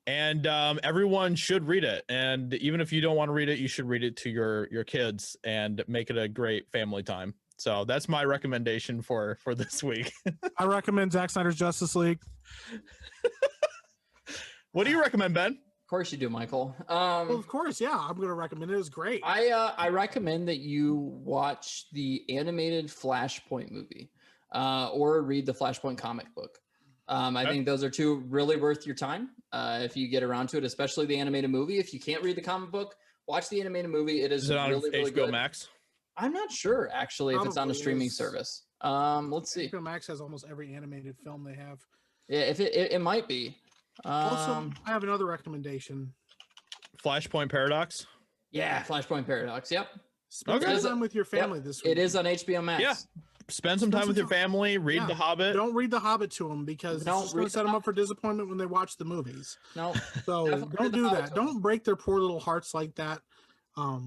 and everyone should read it. And even if you don't want to read it, you should read it to your kids and make it a great family time. So that's my recommendation for this week.
I recommend Zack Snyder's Justice League.
What do you recommend, Ben?
Of course you do, Michael.
Well, of course, yeah. I'm gonna recommend it. It was great.
I recommend that you watch the animated Flashpoint movie or read the Flashpoint comic book. I think those are two really worth your time if you get around to it, especially the animated movie. If you can't read the comic book, watch the animated movie. It is
on
really, really
HBO
good.
Max?
I'm not sure actually if it's on a
Probably
streaming
is.
service. Let's see.
HBO Max has almost every animated film they have.
Yeah, if it might be.
Also, I have another recommendation.
Flashpoint Paradox?
Yeah, Flashpoint Paradox. Yep.
Spend
Okay.
some time with your family this week.
It is on HBO Max.
Yeah. Spend some time with your family. Read The Hobbit.
Don't read The Hobbit to them because
Don't
it's just going
read
to set them up for disappointment when they watch the movies.
No.
So
Definitely
don't
read The
do
Hobbit
that.
to 'em.
Don't break their poor little hearts like that.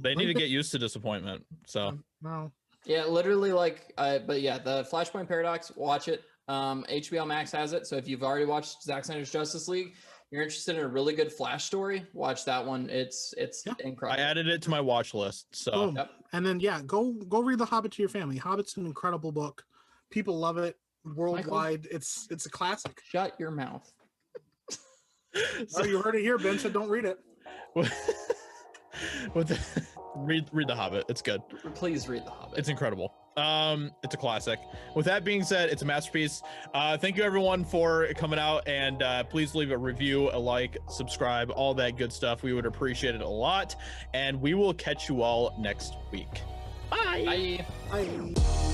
They need to get used to disappointment. So
No.
Yeah, literally but yeah, the Flashpoint Paradox, watch it. HBO Max has it. So if you've already watched Zack Snyder's Justice League, you're interested in a really good Flash story, watch that one. It's incredible.
I added it to my watch list. So
Boom.
Yep.
And then go read The Hobbit to your family. Hobbit's an incredible book. People love it worldwide. It's a classic.
Shut your mouth.
Oh, you heard it here. Ben said don't read it.
read The Hobbit. It's good.
Please read The Hobbit.
It's incredible. It's a classic. With that being said, it's a masterpiece. Thank you everyone for coming out, and please leave a review, a like, subscribe, all that good stuff. We would appreciate it a lot, and we will catch you all next week. Bye.
Bye.
Bye.